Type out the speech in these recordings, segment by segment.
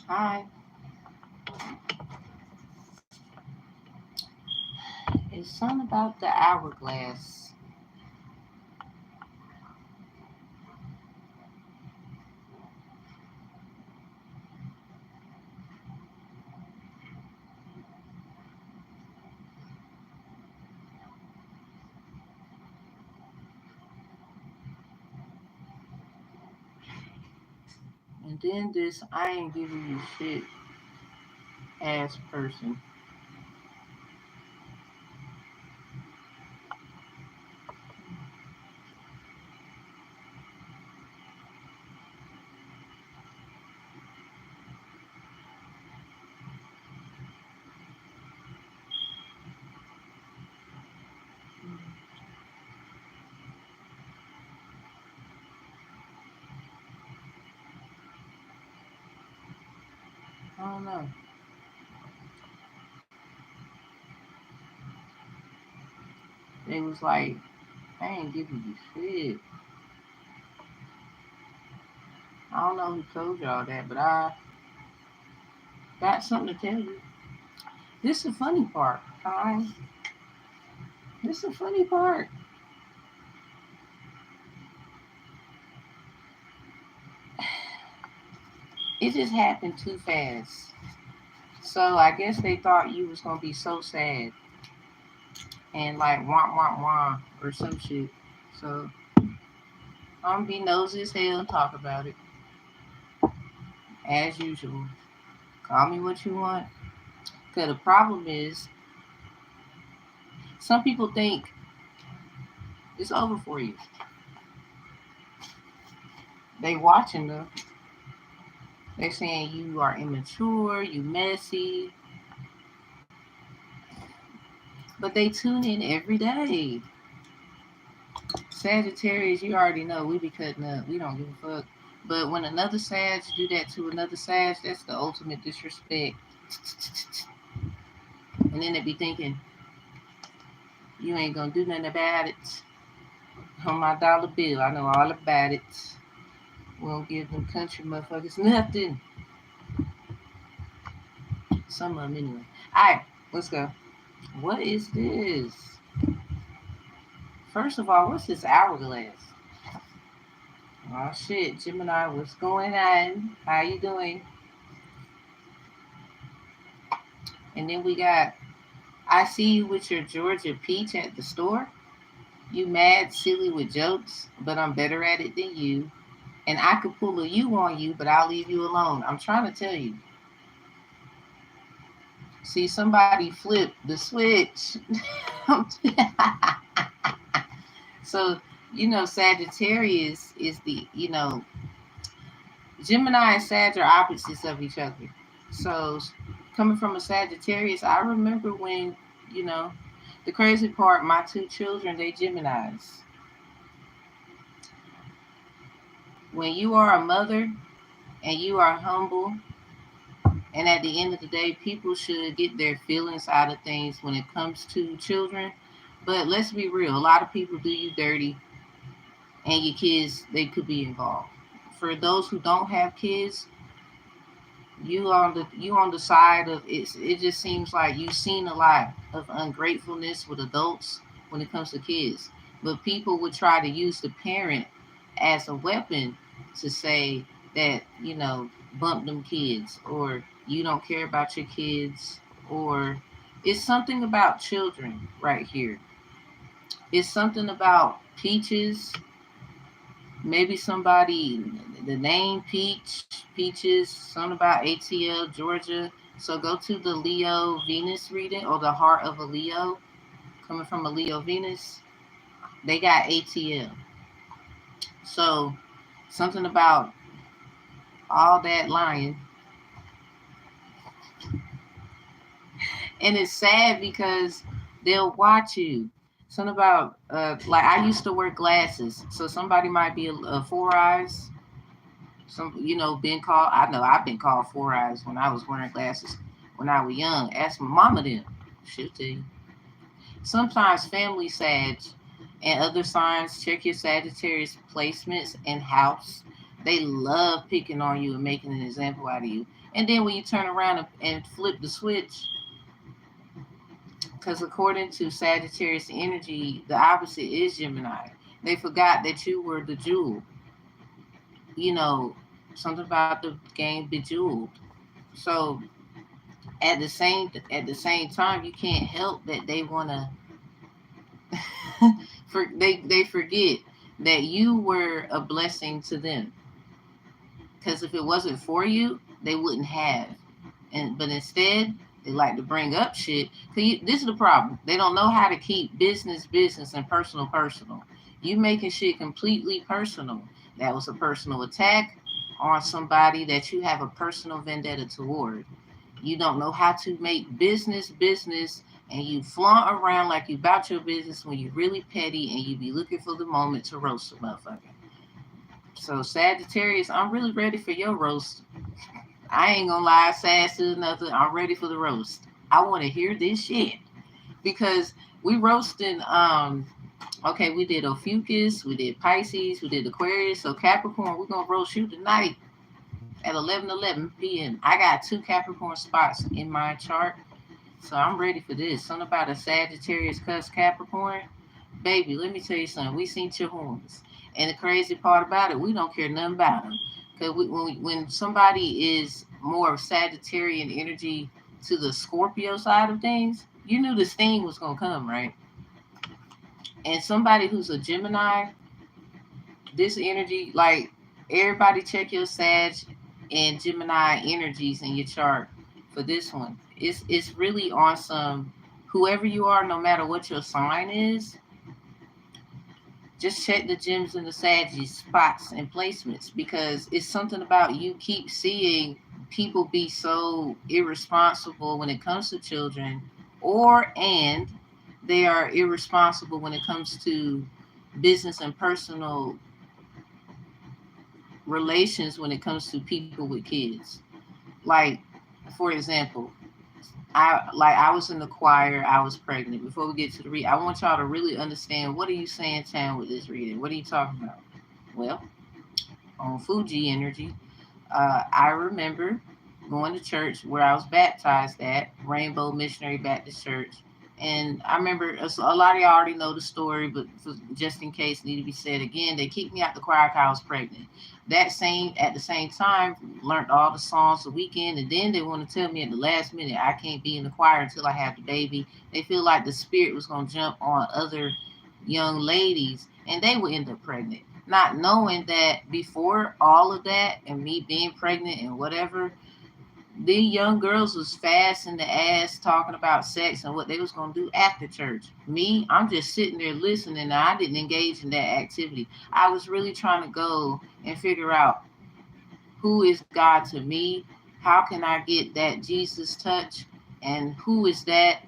Hi. It's something about the hourglass. And then this I ain't giving you shit ass person. I don't know. They was like, I ain't giving you shit. I don't know who told y'all that, but I got something to tell you. This is the funny part, alright? This is the funny part. It just happened too fast. So I guess they thought you was gonna be so sad and like wah wah wah or some shit. So I'm be nosy as hell and talk about it as usual. Call me what you want. Cause the problem is, some people think it's over for you. They watching them. They saying you are immature, you messy, but they tune in every day. Sagittarius, you already know we be cutting up. We don't give a fuck. But when another Sag do that to another Sag, that's the ultimate disrespect. And then they be thinking you ain't gonna do nothing about it. On my dollar bill, I know all about it. We don't give them country motherfuckers nothing. Some of them anyway. All right, let's go. What is this? First of all, what's this hourglass? Oh shit, Gemini, what's going on? How you doing? And then we got, I see you with your Georgia peach at the store. You mad silly with jokes, but I'm better at it than you. And I could pull a you on you, but I'll leave you alone. I'm trying to tell you. See, somebody flipped the switch. So, Sagittarius is Gemini and Sag are opposites of each other. So, coming from a Sagittarius, I remember when, you know, the crazy part, my two children, they Geminis. When you are a mother and you are humble, and at the end of the day, people should get their feelings out of things when it comes to children. But let's be real, a lot of people do you dirty, and your kids, they could be involved. For those who don't have kids, you on the side of it just seems like you've seen a lot of ungratefulness with adults when it comes to kids. But people would try to use the parent as a weapon to say that, bump them kids, or you don't care about your kids, or it's something about children right here. It's something about peaches. Maybe somebody, the name Peaches, something about ATL, Georgia. So go to the Leo Venus reading, or the heart of a Leo, coming from a Leo Venus. They got ATL. So something about all that lying. And it's sad because they'll watch you. Something about, like, I used to wear glasses. So somebody might be a four eyes. Been called. I know I've been called four eyes when I was wearing glasses when I was young. Ask my mama then. She'll tell you. Sometimes family Sag and other signs, check your Sagittarius placements and house. They love picking on you and making an example out of you. And then when you turn around and flip the switch, because according to Sagittarius energy, the opposite is Gemini. They forgot that you were the jewel. You know, something about the game Bejeweled. So at the same time, you can't help that they wanna they forget that you were a blessing to them. Because if it wasn't for you, they wouldn't have. But instead, they like to bring up shit. This is the problem. They don't know how to keep business business and personal personal. You making shit completely personal. That was a personal attack on somebody that you have a personal vendetta toward. You don't know how to make business business, and you flaunt around like you about your business when you really petty, and you be looking for the moment to roast a motherfucker. So Sagittarius, I'm really ready for your roast. I ain't gonna lie, sass is nothing. I'm ready for the roast. I want to hear this shit because we roasting. Okay, we did Ophiuchus, we did Pisces, we did Aquarius. So Capricorn, we're gonna roast you tonight at 11:11 p.m. I got 2 Capricorn spots in my chart, so I'm ready for this. Something about a Sagittarius cuss Capricorn, baby. Let me tell you something. We seen your horns, and the crazy part about it, we don't care nothing about them. Because when somebody is more of Sagittarian energy to the Scorpio side of things, you knew this thing was gonna come, right? And somebody who's a Gemini, this energy, like everybody check your Sag and Gemini energies in your chart for this one. It's really on some, whoever you are, no matter what your sign is, just check the gems in the Saggies spots and placements, because it's something about you keep seeing people be so irresponsible when it comes to children, and they are irresponsible when it comes to business and personal relations when it comes to people with kids. Like, for example, I was in the choir. I was pregnant. Before we get to the read, I want y'all to really understand, what are you saying, Tam, with this reading? What are you talking about? Well, on Fuji energy, I remember going to church where I was baptized at Rainbow Missionary Baptist Church. And I remember a lot of y'all already know the story, but just in case it need to be said again, they kicked me out the choir because I was pregnant. At the same time, learned all the songs the weekend, and then they want to tell me at the last minute I can't be in the choir until I have the baby. They feel like the spirit was gonna jump on other young ladies, and they would end up pregnant, not knowing that before all of that and me being pregnant and whatever, the young girls was fast in the ass talking about sex and what they was gonna do after church. Me, I'm just sitting there listening, and I didn't engage in that activity. I was really trying to go and figure out who is God to me, how can I get that Jesus touch, and who is that.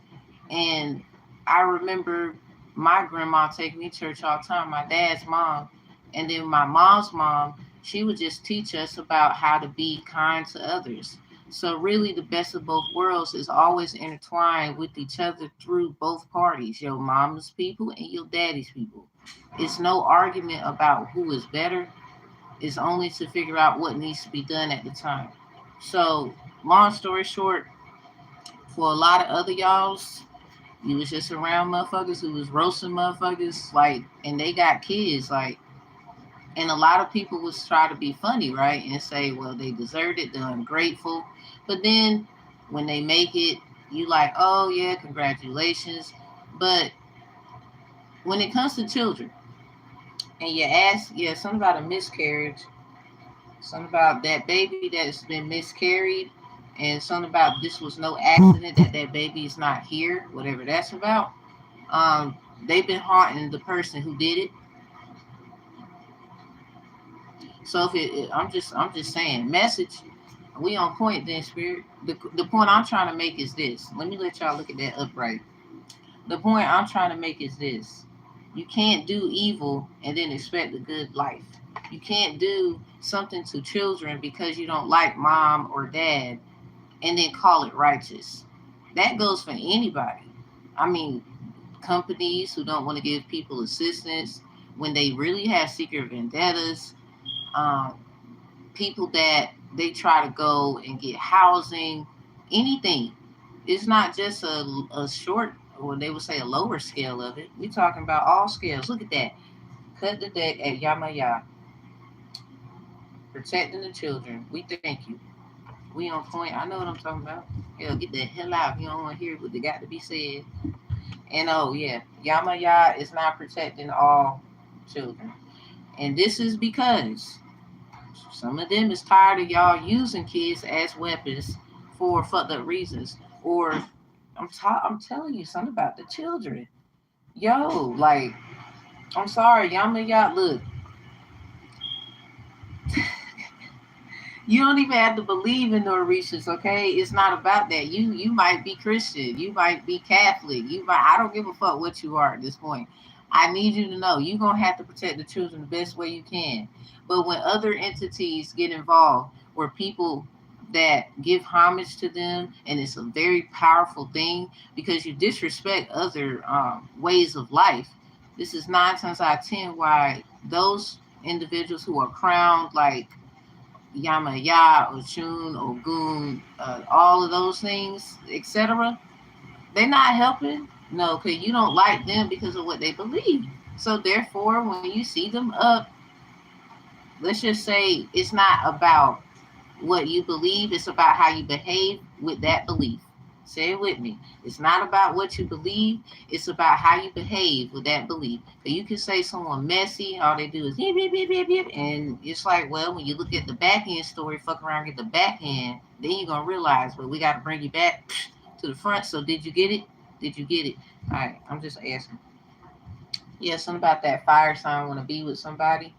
And I remember my grandma taking me to church all the time, my dad's mom, and then my mom's mom, she would just teach us about how to be kind to others. So really, the best of both worlds is always intertwined with each other through both parties, your mama's people and your daddy's people. It's no argument about who is better. It's only to figure out what needs to be done at the time. So, long story short, for a lot of other y'alls, you was just around motherfuckers who was roasting motherfuckers, like, and they got kids, like, and a lot of people would try to be funny, right? And say, well, they deserved it, they're ungrateful. But then when they make it, you like, oh yeah, congratulations. But when it comes to children, and you ask, yeah, something about a miscarriage, something about that baby that's been miscarried, and something about this was no accident, that baby is not here, whatever that's about. They've been haunting the person who did it. So I'm just saying, message, we on point then, spirit. The point I'm trying to make is this. Let me let y'all look at that upright. The point I'm trying to make is this. You can't do evil and then expect a good life. You can't do something to children because you don't like mom or dad and then call it righteous. That goes for anybody. I mean, companies who don't want to give people assistance when they really have secret vendettas, um, people that they try to go and get housing, anything. It's not just a short, or they would say a lower scale of it. We're talking about all scales. Look at that. Cut the deck at Yamaya, protecting the children. We thank you. We on point. I know what I'm talking about. Hell, get the hell out. You don't want to hear what they got to be said. And oh yeah, Yamaya is not protecting all children. And this is because some of them is tired of y'all using kids as weapons for fucked up reasons. Or I'm telling you something about the children. Yo, like, I'm sorry, Yamaya, look, you don't even have to believe in the Orishas, okay? It's not about that. You might be Christian, you might be Catholic, you might, I don't give a fuck what you are at this point. I need you to know you're gonna have to protect the children the best way you can. But when other entities get involved, where people that give homage to them, and it's a very powerful thing because you disrespect other ways of life. This is 9 times out of 10 why those individuals who are crowned like Yamaya, Ochun, Ogun, all of those things, etc. They're not helping. No, because you don't like them because of what they believe. So therefore, when you see them up, let's just say it's not about what you believe, it's about how you behave with that belief. Say it with me. It's not about what you believe, it's about how you behave with that belief. But you can say someone messy, all they do is beep, beep, beep, beep, beep. And it's like, well, when you look at the back end story, fuck around, get the back end, then you're going to realize, well, we got to bring you back to the front. So did you get it? Did you get it? All right, I'm just asking. Yeah, something about that fire sign want to be with somebody.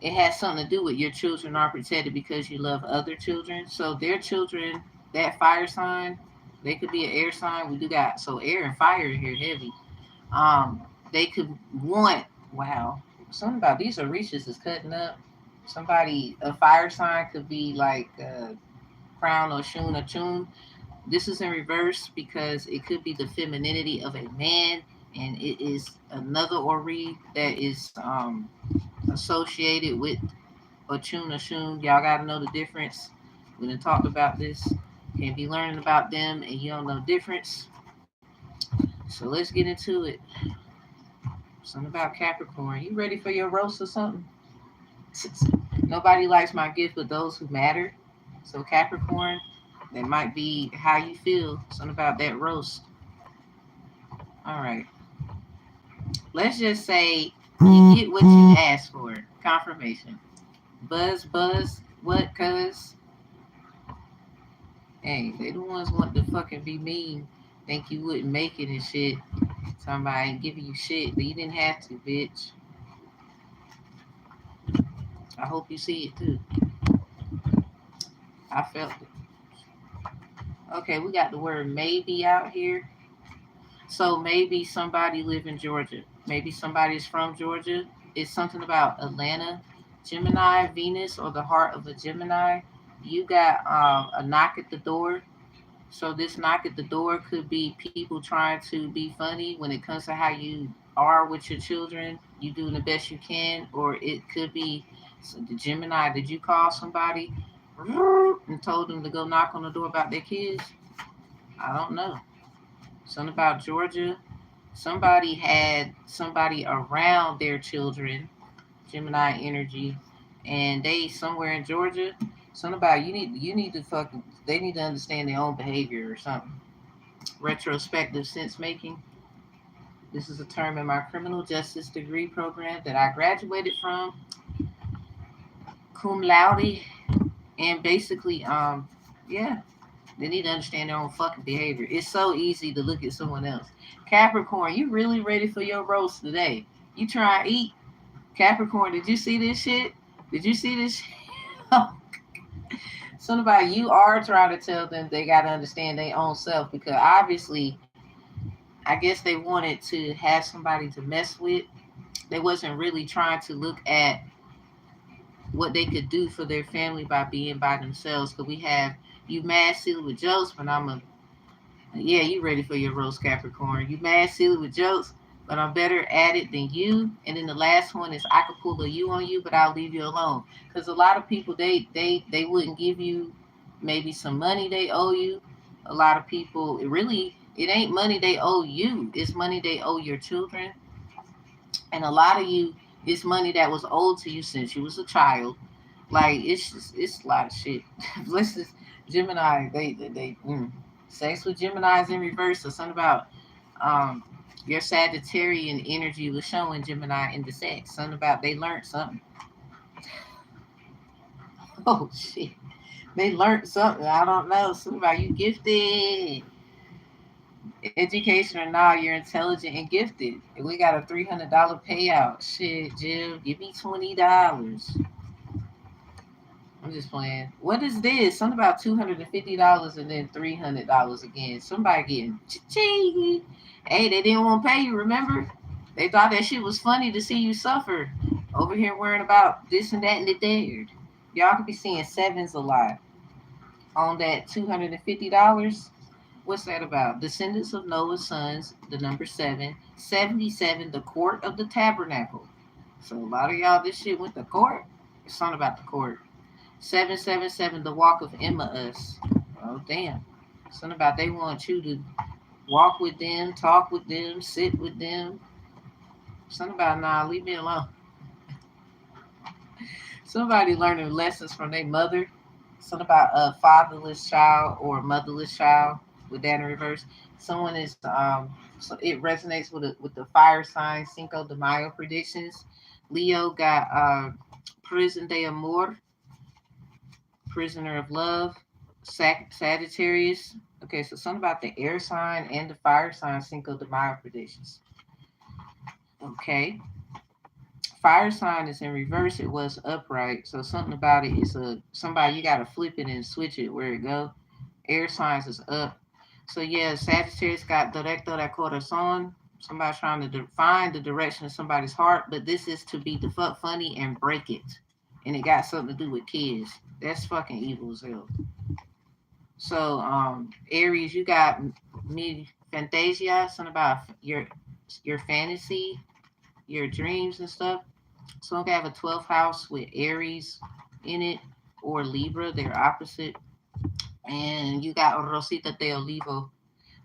It has something to do with your children are protected because you love other children. So their children, that fire sign, they could be an air sign. We do got so air and fire here heavy. They could want, wow, something about these Orishas is cutting up. Somebody, a fire sign could be like crown or shun or tune. This is in reverse because it could be the femininity of a man, and it is another Ori that is associated with Ochun or Shun. Y'all got to know the difference. We done talked about this. Can't be learning about them and you don't know the difference. So let's get into it. Something about Capricorn. You ready for your roast or something? Nobody likes my gift but those who matter. So Capricorn, that might be how you feel. Something about that roast. All right. Let's just say you get what you asked for. Confirmation. Buzz, buzz, what, cuz? Hey, they the ones want to fucking be mean. Think you wouldn't make it and shit. Somebody ain't giving you shit, but you didn't have to, bitch. I hope you see it too. I felt it. Okay, we got the word maybe out here. So maybe somebody live in Georgia. Maybe somebody's from Georgia. It's something about Atlanta, Gemini, Venus, or the heart of a Gemini. You got a knock at the door. So this knock at the door could be people trying to be funny when it comes to how you are with your children. You doing the best you can, or it could be so the Gemini. Did you call somebody and told them to go knock on the door about their kids? I don't know. Something about Georgia. Somebody had somebody around their children, Gemini energy, and they somewhere in Georgia. Something about you need to fucking they need to understand their own behavior or something. Retrospective sense making. This is a term in my criminal justice degree program that I graduated from cum laude, and basically, yeah, they need to understand their own fucking behavior. It's so easy to look at someone else. Capricorn, you really ready for your roast today? You try to eat. Capricorn, did you see this shit? Did you see this shit? Something about you are trying to tell them they got to understand their own self because obviously, I guess they wanted to have somebody to mess with. They wasn't really trying to look at what they could do for their family by being by themselves. Because we have you mad silly with jokes, but yeah, you ready for your roast, Capricorn? You mad silly with jokes? but I'm better at it than you. And then the last one is I could pull a you on you, but I'll leave you alone. Because a lot of people they wouldn't give you maybe some money they owe you. A lot of people it ain't money they owe you. It's money they owe your children. And a lot of you it's money that was owed to you since you was a child. Like it's a lot of shit. Let's just Gemini. Sex with Gemini's in reverse or something about um your Sagittarian energy was showing Gemini in the sex. Something about they learned something. Oh shit. They learned something. I don't know. Something about you gifted. Education or not, you're intelligent and gifted. And we got a $300 payout. Shit, Jim, give me $20. I'm just playing. What is this? Something about $250 and then $300 again. Somebody getting ching. Hey, they didn't want to pay you, remember? They thought that shit was funny to see you suffer. Over here worrying about this and that and the third. Y'all could be seeing sevens a lot. On that $250, what's that about? Descendants of Noah's sons, the number 7. 77, the court of the tabernacle. So a lot of y'all, this shit went to court. It's something about the court. 777, the walk of Emmaus. Oh, damn. Something about they want you to walk with them, talk with them, sit with them. Something about, nah, leave me alone. Somebody learning lessons from their mother. Something about a fatherless child or motherless child with that in reverse. Someone is, so it resonates with the fire sign Cinco de Mayo predictions. Leo got Prison de Amor, prisoner of love. Sagittarius. Okay, so something about the air sign and the fire sign Cinco de Mayo predictions. Okay. Fire sign is in reverse. It was upright. So something about it is somebody you gotta flip it and switch it where it go. Air signs is up. So yeah, Sagittarius got directo de corazon. Somebody trying to find the direction of somebody's heart, but this is to be the fuck funny and break it. And it got something to do with kids. That's fucking evil as hell. So Aries, you got me fantasia, something about your fantasy, your dreams and stuff. So I have a 12th house with Aries in it or Libra, they're opposite. And you got Rosita de Olivo.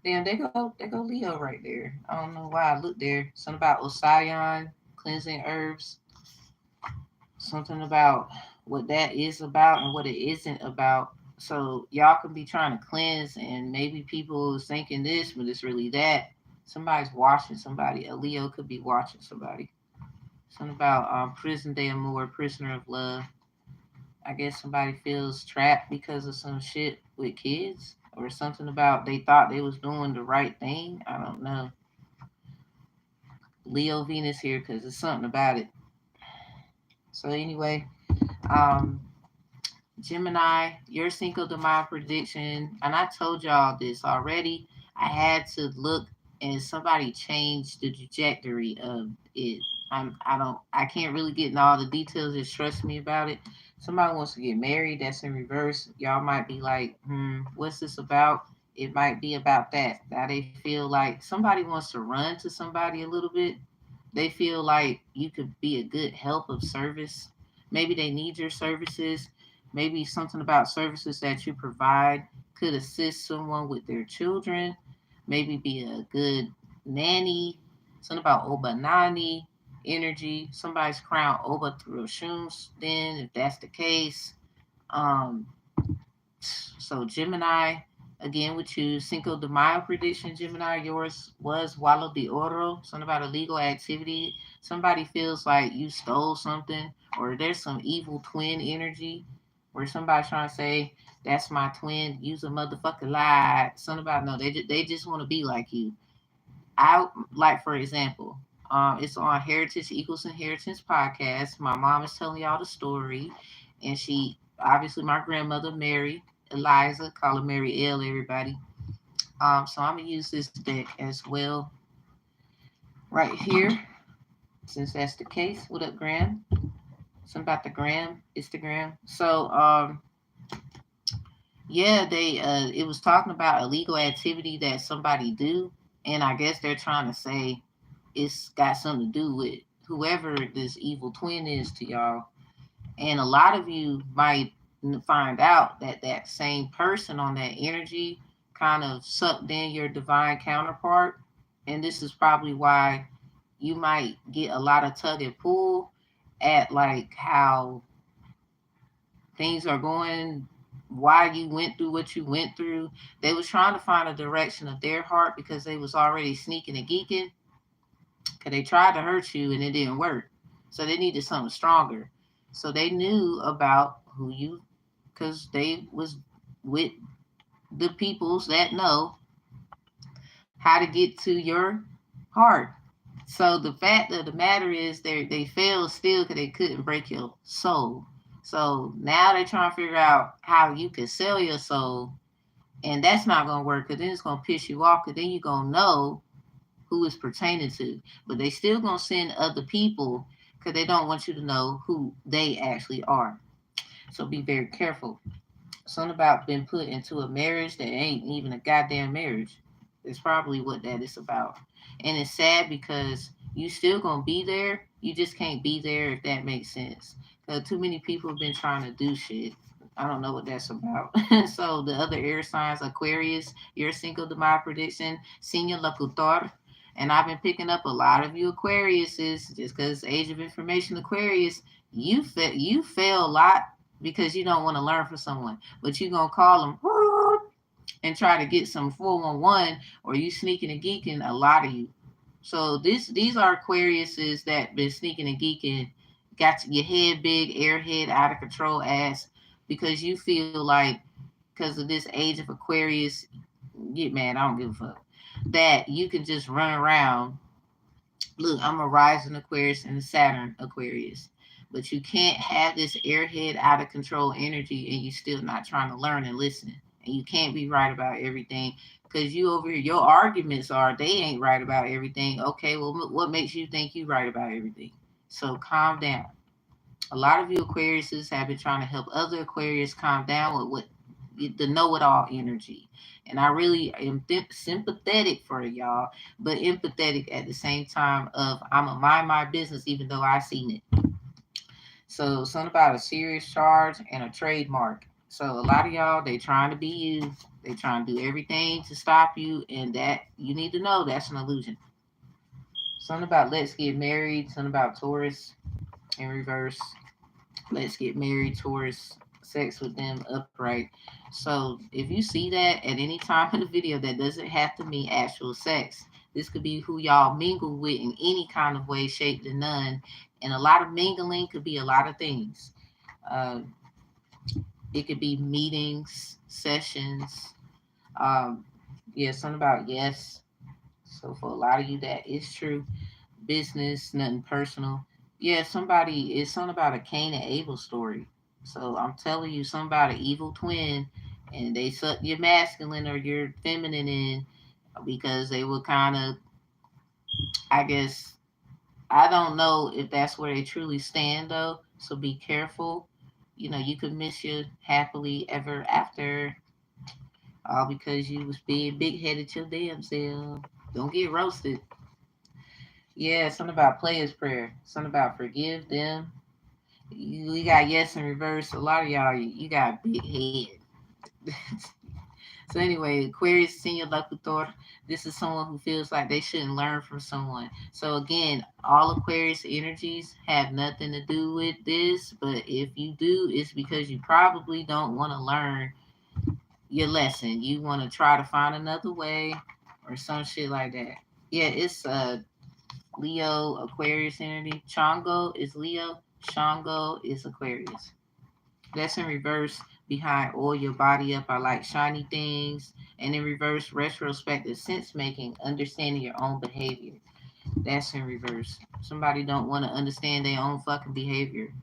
Damn, they go Leo right there. I don't know why I looked there. Something about Osayon, cleansing herbs. Something about what that is about and what it isn't about. So y'all could be trying to cleanse and maybe people is thinking this, but it's really that. Somebody's watching somebody. A Leo could be watching somebody. Something about prison de amor, prisoner of love. I guess somebody feels trapped because of some shit with kids or something about they thought they was doing the right thing. I don't know. Leo Venus here because it's something about it. So anyway, um, Gemini, your Cinco de Mayo prediction, and I told y'all this already. I had to look and somebody changed the trajectory of it. I can't really get in all the details. Just trust me about it. Somebody wants to get married. That's in reverse. Y'all might be like, what's this about? It might be about that. Now they feel like somebody wants to run to somebody a little bit. They feel like you could be a good help of service. Maybe they need your services. Maybe something about services that you provide could assist someone with their children. Maybe be a good nanny. Something about Obanani energy. Somebody's crown Oba through Shums. Then, if that's the case, um, so Gemini, again with you, Cinco de Mayo prediction, Gemini, yours was Wallo de Oro, something about illegal activity. Somebody feels like you stole something, or there's some evil twin energy where somebody's trying to say, that's my twin, use a motherfucking lie. Something about, no, they just want to be like you. I, like, for example, it's on Heritage Equals Inheritance podcast. My mom is telling y'all the story, and she obviously my grandmother Mary Eliza, call her Mary L. Everybody. So I'm gonna use this deck as well right here, since that's the case. What up, Graham? Something about the gram, Instagram. So yeah, they it was talking about illegal activity that somebody do, and I guess they're trying to say it's got something to do with whoever this evil twin is to y'all. And a lot of you might find out that that same person on that energy kind of sucked in your divine counterpart. And this is probably why you might get a lot of tug and pull at like how things are going, why you went through what you went through. They was trying to find a direction of their heart because they was already sneaking and geeking, because they tried to hurt you and it didn't work. So they needed something stronger. So they knew about who you, because they was with the peoples that know how to get to your heart. So the fact of the matter is they failed still because they couldn't break your soul. So now they're trying to figure out how you can sell your soul, and that's not gonna work because then it's gonna piss you off because then you're gonna know who it's pertaining to. But they still gonna send other people because they don't want you to know who they actually are. So be very careful. Something about being put into a marriage that ain't even a goddamn marriage. It's probably what that is about. And it's sad because you still gonna be there. You just can't be there if that makes sense. Cause too many people have been trying to do shit. I don't know what that's about. So the other air signs, Aquarius, your Cinco de Mayo prediction, Senior Locutor. And I've been picking up a lot of you Aquariuses just because Age of Information Aquarius, you fail a lot because you don't want to learn from someone, but you gonna call them and try to get some 411, or you sneaking and geeking, a lot of you. So these are Aquariuses that been sneaking and geeking, got your head big, airhead, out of control ass, because you feel like because of this age of Aquarius, get mad, I don't give a fuck, that you can just run around. Look, I'm a rising Aquarius and a Saturn Aquarius. But you can't have this airhead out of control energy and you still not trying to learn and listen. And you can't be right about everything because you over here, your arguments are they ain't right about everything. Okay, well, what makes you think you right about everything? So calm down. A lot of you Aquariuses have been trying to help other Aquarius calm down with what the know-it-all energy. And I really am sympathetic for y'all, but empathetic at the same time of I'm a mind my business even though I seen it. So something about a serious charge and a trademark. So a lot of y'all, they trying to be you. They trying to do everything to stop you, and that you need to know that's an illusion. Something about let's get married. Something about Taurus in reverse. Let's get married, Taurus, sex with them upright. So if you see that at any time in the video, that doesn't have to mean actual sex. This could be who y'all mingle with in any kind of way, shape, or none. And a lot of mingling could be a lot of things. Uh, it could be meetings, sessions. Um, yeah, something about yes. So for a lot of you, that is true. Business, nothing personal. Yeah, somebody it's something about a Cain and Abel story. So I'm telling you, something about an evil twin, and they suck your masculine or your feminine in because they were kind of, I guess, I don't know if that's where they truly stand though. So be careful. You know, you could miss your happily ever after, all because you was being big headed your damn self. Don't get roasted. Yeah, something about players prayer. Something about forgive them. We got yes in reverse. A lot of y'all, you got big head. So anyway, Aquarius senior locutor. This is someone who feels like they shouldn't learn from someone. So again, all Aquarius energies have nothing to do with this, but if you do, it's because you probably don't want to learn your lesson. You want to try to find another way or some shit like that. Yeah, it's Leo Aquarius energy. Chongo is Leo. Shango is Aquarius. That's in reverse. Behind oil your body up. I like shiny things. And in reverse, retrospective sense making, understanding your own behavior. That's in reverse. Somebody don't want to understand their own fucking behavior.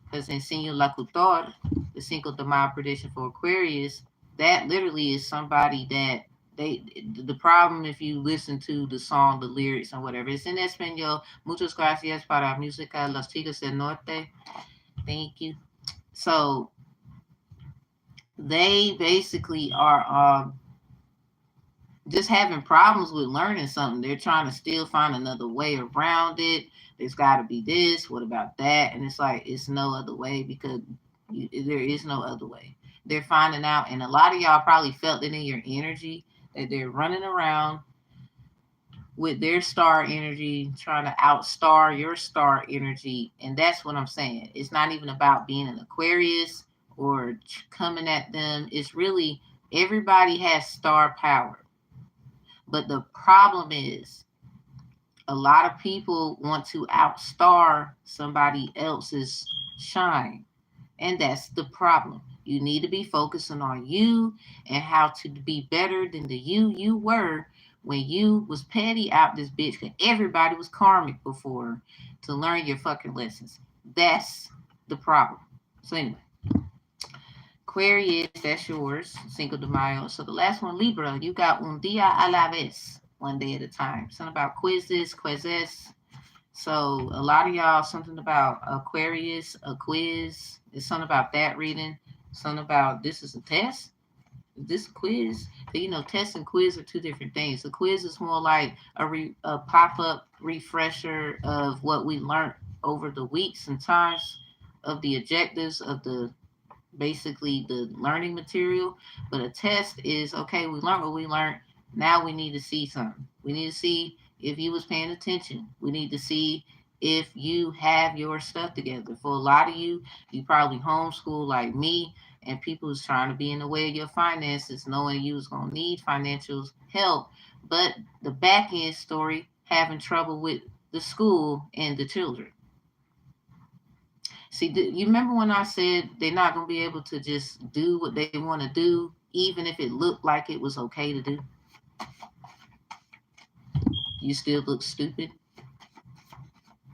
Because in Senior Locutor, the Cinco de Mayo prediction for Aquarius, that literally is somebody that they the problem if you listen to the song, the lyrics and whatever. It's in español. Muchas gracias para música los chicos del norte. Thank you. So they basically are just having problems with learning something. They're trying to still find another way around it. There's got to be this. What about that? And it's like, it's no other way because there is no other way. They're finding out. And a lot of y'all probably felt it in your energy that they're running around with their star energy, trying to outstar your star energy. And that's what I'm saying. It's not even about being an Aquarius or coming at them. It's really everybody has star power. But the problem is, a lot of people want to outstar somebody else's shine. And that's the problem. You need to be focusing on you and how to be better than the you were when you was petty out this bitch. Cause everybody was karmic before to learn your fucking lessons. That's the problem. So anyway, Aquarius, that's yours. Cinco de Mayo. So the last one, Libra, you got un día a la vez, one day at a time. Something about quizzes. So a lot of y'all, something about Aquarius, a quiz. It's something about that reading. Something about this is a test. This quiz. You know, test and quiz are two different things. The quiz is more like a pop-up refresher of what we learned over the weeks and times of the objectives of the basically the learning material. But a test is okay, we learned what we learned. Now we need to see something. We need to see if you was paying attention. We need to see if you have your stuff together. For a lot of you, you probably homeschool like me, and people was trying to be in the way of your finances, knowing you was gonna need financial help. But the back end story, having trouble with the school and the children. See, you remember when I said they're not going to be able to just do what they want to do, even if it looked like it was okay to do? You still look stupid.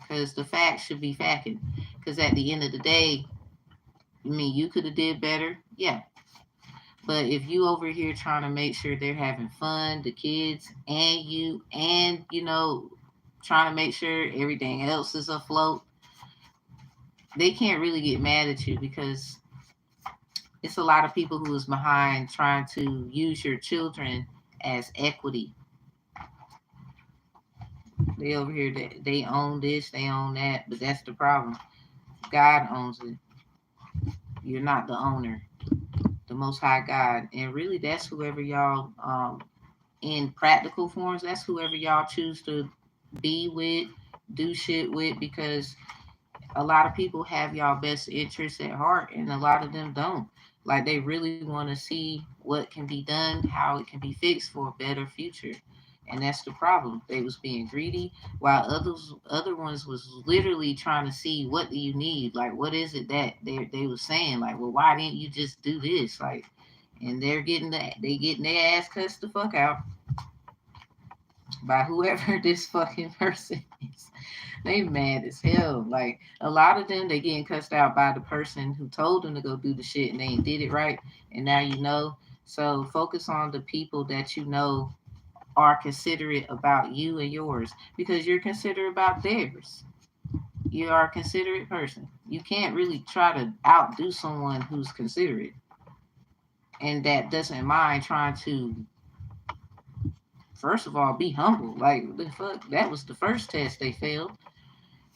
Because the facts should be facting. Because at the end of the day, I mean, you could have did better. Yeah. But if you over here trying to make sure they're having fun, the kids and you know, trying to make sure everything else is afloat, they can't really get mad at you because it's a lot of people who is behind trying to use your children as equity. They over here, they own this, they own that, but that's the problem. God owns it. You're not the owner. The Most High God, and really, that's whoever y'all, in practical forms, that's whoever y'all choose to be with, do shit with, because a lot of people have y'all best interests at heart, and a lot of them don't. Like they really want to see what can be done, how it can be fixed for a better future. And that's the problem. They was being greedy, while other ones was literally trying to see what do you need, like what is it that they was saying, like, well, why didn't you just do this, like, and they getting their ass cussed the fuck out by whoever this fucking person is. They mad as hell. Like a lot of them, they getting cussed out by the person who told them to go do the shit and they ain't did it right. And now you know. So focus on the people that you know are considerate about you and yours because you're considerate about theirs. You are a considerate person. You can't really try to outdo someone who's considerate and that doesn't mind trying to, first of all, be humble. Like the fuck, that was the first test they failed.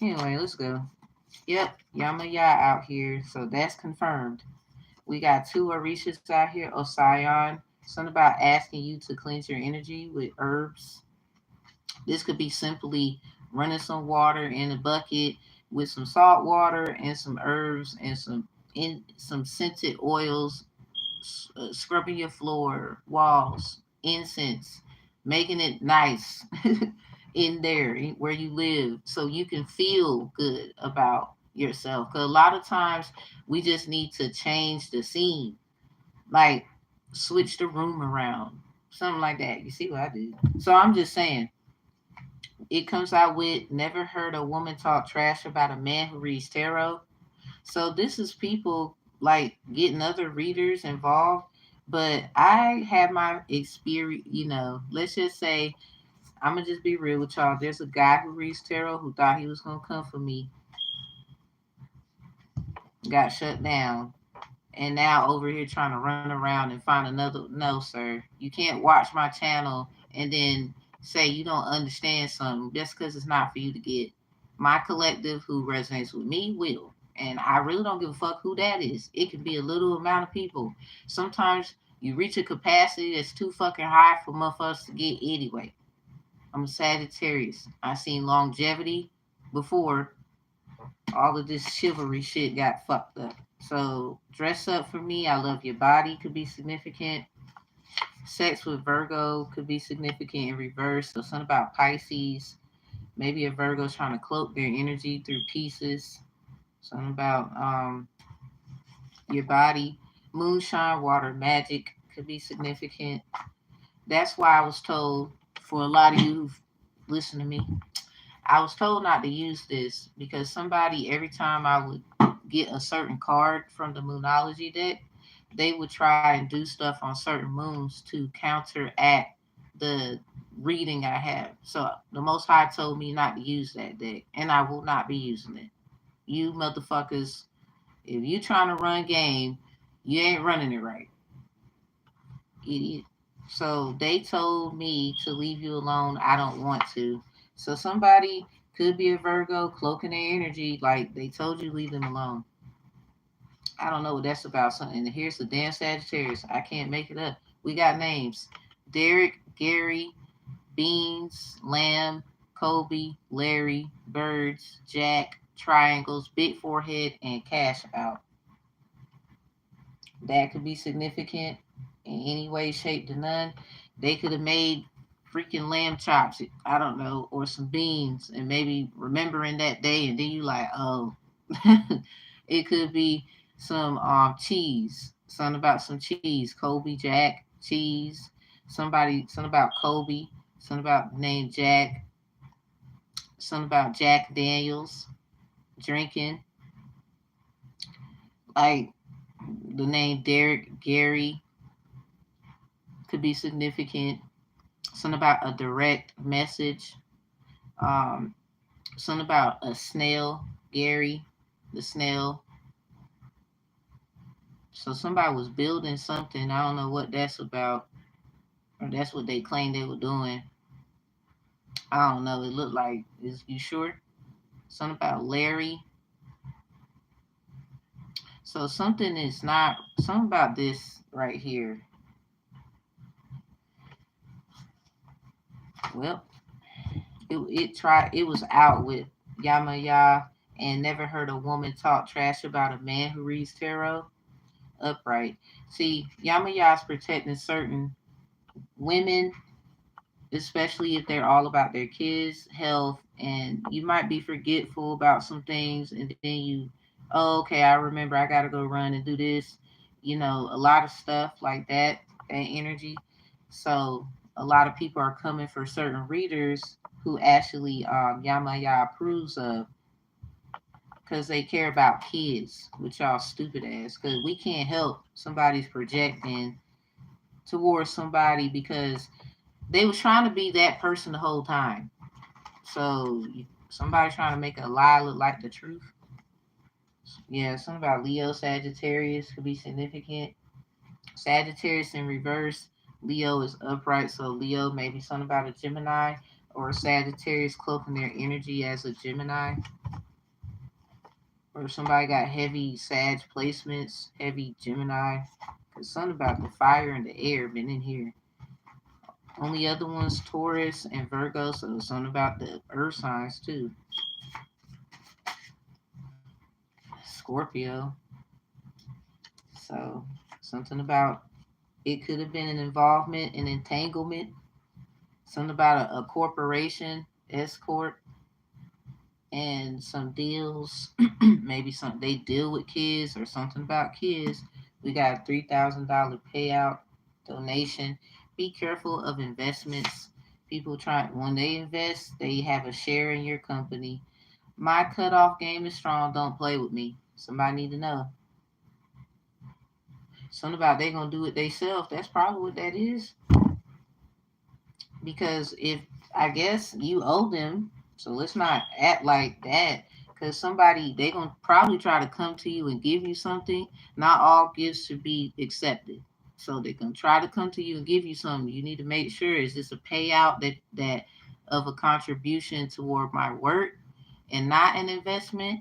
Anyway, let's go. Yep, Yamaya out here, so that's confirmed. We got two Orishas out here, Osion. Something about asking you to cleanse your energy with herbs. This could be simply running some water in a bucket with some salt water and some herbs and some scented oils, scrubbing your floor, walls, incense, making it nice in there where you live so you can feel good about yourself. Because a lot of times we just need to change the scene, like switch the room around, something like that. You see what I do? So I'm just saying, it comes out with never heard a woman talk trash about a man who reads tarot. So this is people like getting other readers involved. But I had my experience, you know, let's just say, I'm going to just be real with y'all. There's a guy who reads tarot who thought he was going to come for me, got shut down. and now over here trying to run around and find another. No, sir. You can't watch my channel and then say you don't understand something just because it's not for you to get. My collective who resonates with me will. And I really don't give a fuck who that is. It can be a little amount of people. Sometimes you reach a capacity that's too fucking high for motherfuckers to get anyway. I'm a Sagittarius. I seen longevity before all of this chivalry shit got fucked up. So dress up for me. I love your body could be significant. Sex with Virgo could be significant in reverse. So something about Pisces. Maybe a Virgo's trying to cloak their energy through pieces. Something about your body. Moonshine, water, magic could be significant. That's why I was told, for a lot of you who've listened to me, I was told not to use this because somebody, every time I would get a certain card from the Moonology deck, they would try and do stuff on certain moons to counteract the reading I have. So the Most High told me not to use that deck, and I will not be using it. You motherfuckers, if you trying to run game, you ain't running it right, idiot. So they told me to leave you alone. I don't want to. So somebody could be a Virgo cloaking their energy, like they told you leave them alone. I don't know what that's about. Something. And here's the damn Sagittarius. I can't make it up. We got names: Derek, Gary, Beans, Lamb, Kobe, Larry, Birds, Jack, Triangles, Big Forehead, and Cash Out. That could be significant in any way, shape, or none. They could have made freaking lamb chops, I don't know, or some beans, and maybe remembering that day, and then you like, oh, it could be some cheese, something about some cheese, Kobe, Jack, cheese, somebody, something about Kobe, something about the name Jack, something about Jack Daniels, drinking, like the name Derek, Gary, could be significant. Something about a direct message. Um, Something about a snail, Gary, the snail. So somebody was building something. I don't know what that's about, or that's what they claimed they were doing. I don't know. It looked like. Is you sure? Something about Larry. So something is not. Something about this right here. Well, it was out with Yamaya and never heard a woman talk trash about a man who reads tarot upright. See, Yamaya's protecting certain women, especially if they're all about their kids' health, and you might be forgetful about some things, and then you, oh, okay, I remember I gotta go run and do this, a lot of stuff like that energy. So a lot of people are coming for certain readers who actually Yamaya approves of because they care about kids, which y'all stupid ass. Because we can't help somebody's projecting towards somebody because they was trying to be that person the whole time. So somebody trying to make a lie look like the truth. Yeah, something about Leo Sagittarius could be significant. Sagittarius in reverse. Leo is upright, so Leo maybe something about a Gemini or Sagittarius cloaking their energy as a Gemini. Or somebody got heavy Sag placements, heavy Gemini. Cause something about the fire and the air been in here. Only other ones Taurus and Virgo, so something about the earth signs too. Scorpio. So something about it could have been an involvement, an entanglement. Something about a corporation, S corp, and some deals. Maybe some they deal with kids or something about kids. We got a $3,000 payout donation. Be careful of investments. People try when they invest, they have a share in your company. My cutoff game is strong. Don't play with me. Somebody need to know. Something about they gonna do it themselves. That's probably what that is. Because if I guess you owe them, so let's not act like that. because somebody, they gonna probably try to come to you and give you something. Not all gifts should be accepted, so they can try to come to you and give you something. You need to make sure, is this a payout that of a contribution toward my work and not an investment,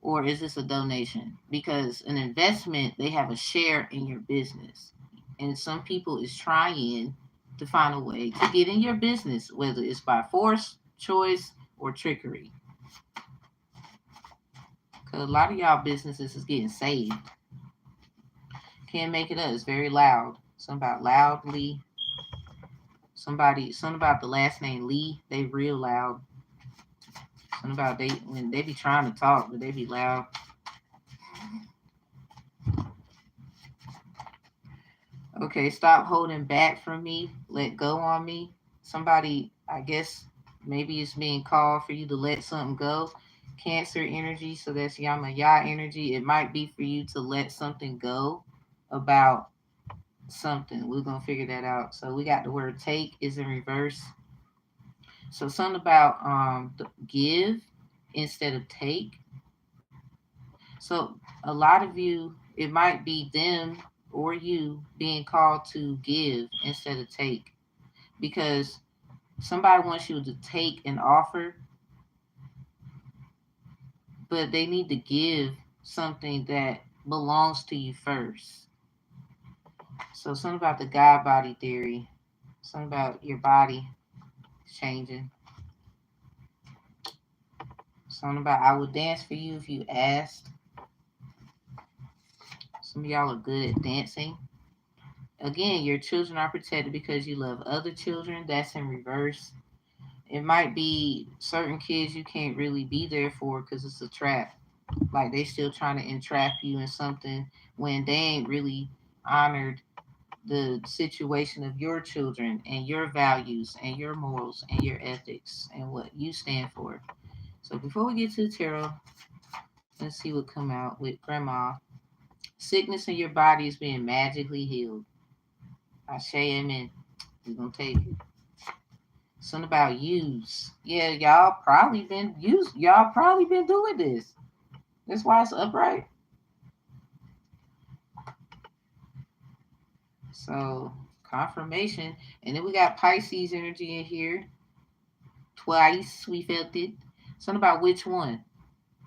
or is this a donation? Because an investment, they have a share in your business, and some people is trying to find a way to get in your business, whether it's by force, choice, or trickery. Because a lot of y'all businesses is getting saved. Can't make it up. It's very loud. Something about loudly. Something about the last name Lee. They real loud. Something about they, when they be trying to talk, but they be loud. Okay, stop holding back from me. Let go on me. Somebody, I guess, maybe it's being called for you to let something go. Cancer energy, so that's Yama Ya energy. It might be for you to let something go about something. We're gonna figure that out. So we got the word take is in reverse. So something about give instead of take. So a lot of you, it might be them or you being called to give instead of take, because somebody wants you to take an offer, but they need to give something that belongs to you first. So something about the God body theory, something about your body changing. Something about I would dance for you if you asked. Some of y'all are good at dancing. Again, your children are protected because you love other children. That's in reverse. It might be certain kids you can't really be there for because it's a trap. Like they still trying to entrap you in something when they ain't really honored the situation of your children and your values and your morals and your ethics and what you stand for. So before we get to the tarot, let's see what come out with grandma. Sickness in your body is being magically healed. I say amen. We're gonna take it. Something about use. Yeah, y'all probably been doing this. That's why it's upright. So confirmation. And then we got Pisces energy in here. Twice we felt it. Something about which one.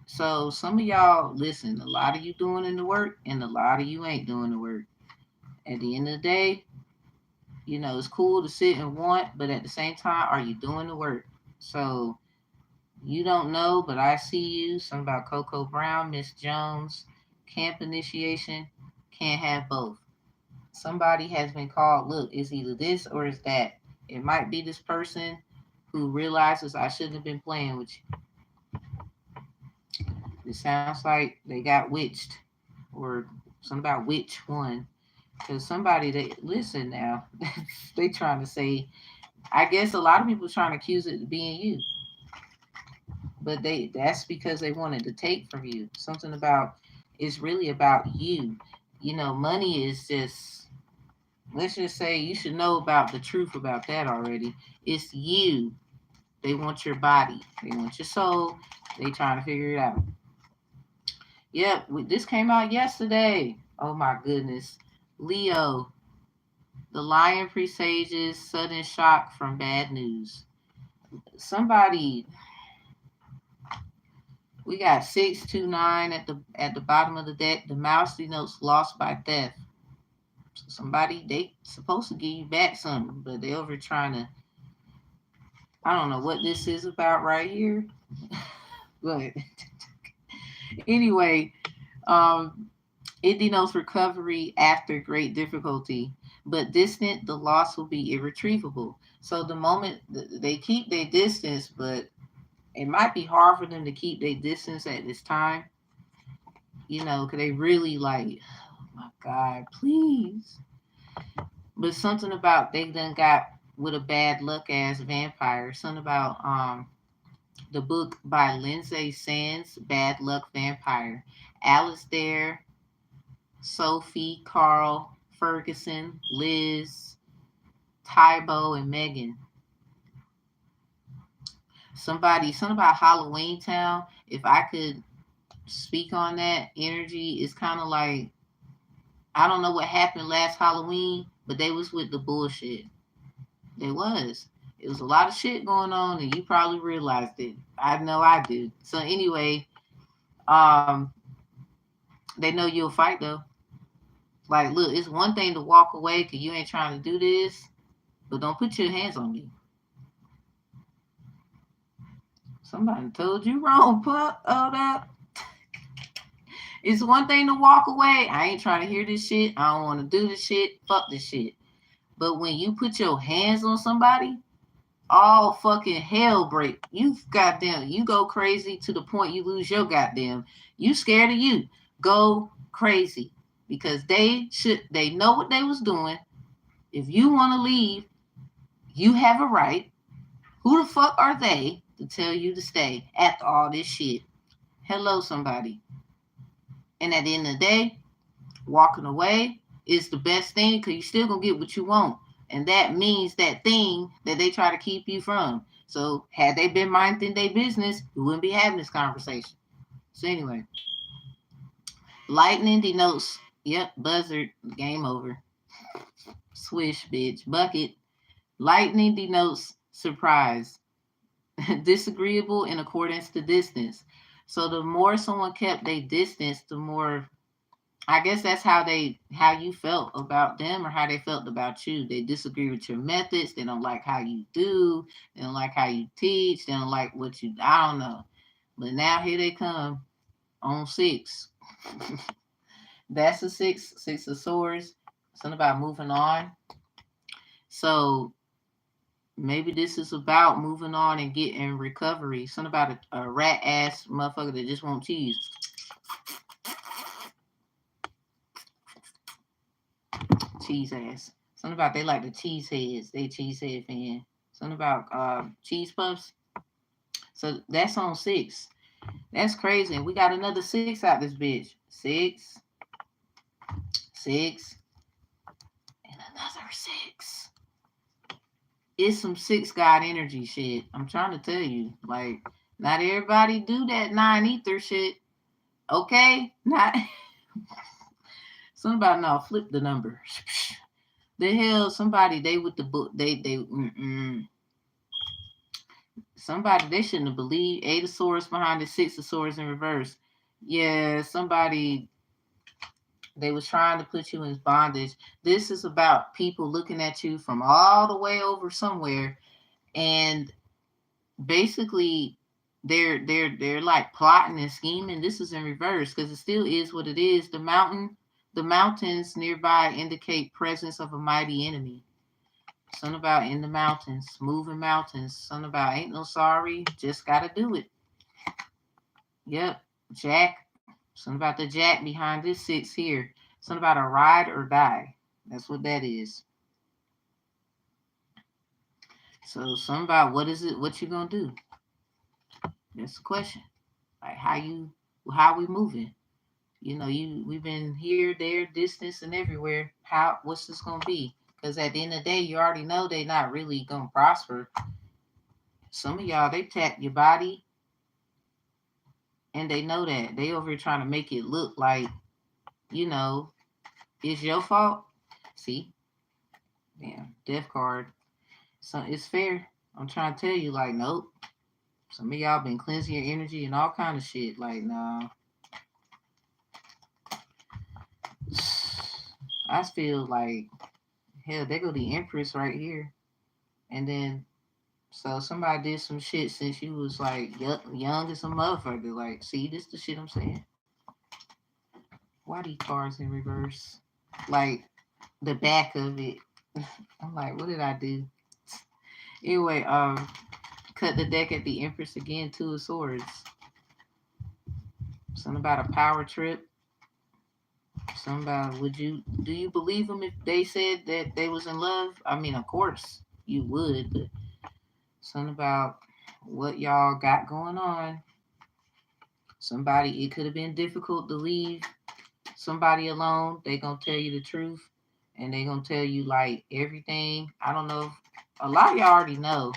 So some of y'all, listen, a lot of you doing in the work and a lot of you ain't doing the work. At the end of the day, it's cool to sit and want, but at the same time, are you doing the work? So you don't know, but I see you. Something about Coco Brown, Miss Jones, camp initiation, can't have both. Somebody has been called, look, it's either this or it's that. It might be this person who realizes I shouldn't have been playing with you. It sounds like they got witched, or something about which one. Because somebody, they listen now, they trying to say, I guess a lot of people trying to accuse it of being you, but that's because they wanted to take from you. Something about, it's really about you. Money is just, let's just say you should know about the truth about that already. It's you. They want your body. They want your soul. They trying to figure it out. Yep, this came out yesterday. Oh my goodness. Leo, the lion presages sudden shock from bad news. Somebody, we got 629 at the bottom of the deck. The mouse denotes lost by theft. So somebody, they supposed to give you back something, but they over trying to, I don't know what this is about right here. But anyway, it denotes recovery after great difficulty, but distant, the loss will be irretrievable. So the moment they keep their distance, but it might be hard for them to keep their distance at this time, because they really like, oh my God, please. But something about they done got with a bad luck as vampire. Something about the book by Lindsay Sands, Bad Luck Vampire. Alice there, Sophie, Carl, Ferguson, Liz, Tybo, and Megan. something about Halloween Town. If I could speak on that energy, it's kind of like, I don't know what happened last Halloween, but they was with the bullshit. They was. It was a lot of shit going on, and you probably realized it. I know I did. So anyway, um, they know you'll fight though. Like, look, it's one thing to walk away because you ain't trying to do this, but don't put your hands on me. Somebody told you wrong, pup. Hold up. It's one thing to walk away. I ain't trying to hear this shit. I don't want to do this shit. Fuck this shit. But when you put your hands on somebody, all fucking hell break. You goddamn, you go crazy to the point you lose your goddamn. You scared of you. Go crazy. Because they know what they was doing. If you want to leave, you have a right. Who the fuck are they to tell you to stay after all this shit? Hello, somebody. And at the end of the day, walking away is the best thing because you still gonna get what you want. And that means that thing that they try to keep you from. So had they been minding their business, we wouldn't be having this conversation. So anyway, lightning denotes, yep, buzzard, game over. Swish, bitch, bucket. Lightning denotes surprise. Disagreeable in accordance to distance. So the more someone kept their distance, the more, I guess that's how you felt about them or how they felt about you. They disagree with your methods. They don't like how you do. They don't like how you teach. They don't like what you, I don't know. But now here they come on 6. That's a 6 of swords. Something about moving on. So maybe this is about moving on and getting recovery. Something about a rat ass motherfucker that just won't cheese. Cheese ass. Something about they like the cheese heads. They cheese head fan. Something about cheese puffs. So that's on 6. That's crazy. And we got another 6 out this bitch. 6, 6, and another 6. It's some 6 God energy shit. I'm trying to tell you. Like, not everybody do that 9 ether shit. Okay? Not something about no, flip the number. The hell, somebody they with the book somebody they shouldn't have believed. 8 of swords behind the 6 of swords in reverse. Yeah, somebody they was trying to put you in bondage. This is about people looking at you from all the way over somewhere, and basically they're like plotting and scheming. This is in reverse because it still is what it is. The mountains nearby indicate presence of a mighty enemy. Something about in the mountains, moving mountains. Something about ain't no sorry, just gotta do it. Yep, Jack. Something about the Jack behind this 6 here. Something about a ride or die. That's what that is. So something about what is it? What you gonna do? That's the question. Like how we moving? We've been here, there, distance, and everywhere. What's this gonna be? Because at the end of the day, you already know they not really gonna prosper. Some of y'all, they tap your body, and they know that they over here trying to make it look like, it's your fault. See, damn, death card. So it's fair. I'm trying to tell you, like, nope. Some of y'all been cleansing your energy and all kind of shit. Like, nah. I feel like, hell, they go the Empress right here. And then, so somebody did some shit since you was like young as a motherfucker. Like, see, this the shit I'm saying. Why these cards in reverse? Like, the back of it. I'm like, what did I do? Anyway, cut the deck at the Empress again, 2 of swords. Something about a power trip. Something about do you believe them if they said that they was in love? I mean, of course you would, but something about what y'all got going on. Somebody, it could have been difficult to leave somebody alone. They gonna tell you the truth, and they gonna tell you like everything. I don't know. A lot of y'all already know.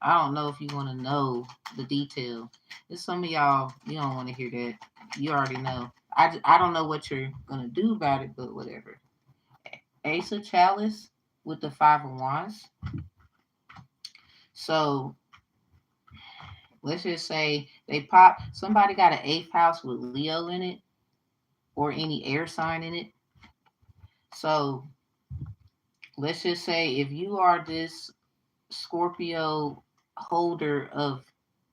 I don't know if you want to know the detail. There's some of y'all, you don't want to hear that. You already know. I don't know what you're going to do about it, but whatever. Ace of Chalice with the Five of Wands. So let's just say they pop, somebody got an eighth house with Leo in it or any air sign in it. So let's just say if you are this Scorpio holder of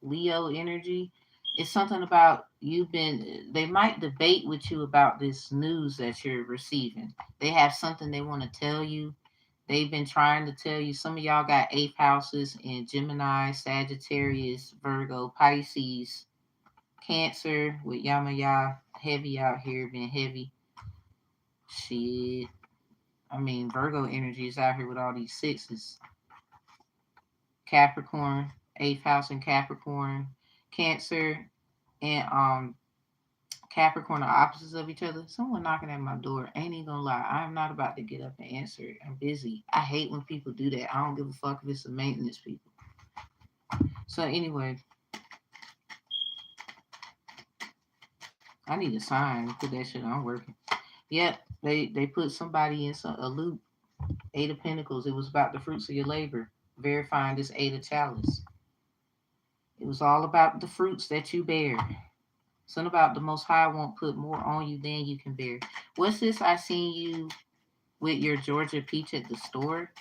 Leo energy, it's something about they might debate with you about this news that you're receiving. They have something they want to tell you. They've been trying to tell you. Some of y'all got eighth houses in Gemini, Sagittarius, Virgo, Pisces, Cancer with Yamaya heavy out here, being heavy. Shit. I mean, Virgo energy is out here with all these sixes. Capricorn, eighth house in Capricorn, Cancer, and Capricorn are opposites of each other. Someone knocking at my door. Ain't even gonna lie. I'm not about to get up and answer it. I'm busy. I hate when people do that. I don't give a fuck if it's the maintenance people. So anyway, I need a sign. Put that shit on working. Yep, they put somebody in a loop. Eight of Pentacles. It was about the fruits of your labor. Verifying this Eight of Chalice. It was all about the fruits that you bear. Something about the Most High won't put more on you than you can bear. What's this? I seen you with your Georgia peach at the store.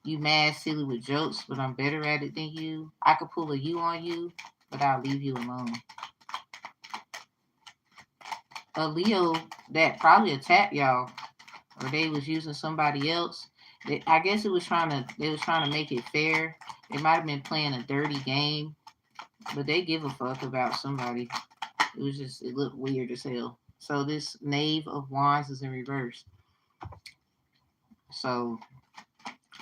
You mad silly with jokes, but I'm better at it than you. I could pull a you on you, but I'll leave you alone. A Leo that probably attacked y'all, or they was using somebody else. I guess they was trying to make it fair. They might have been playing a dirty game, but they give a fuck about somebody. It looked weird as hell. So this Knave of Wands is in reverse. So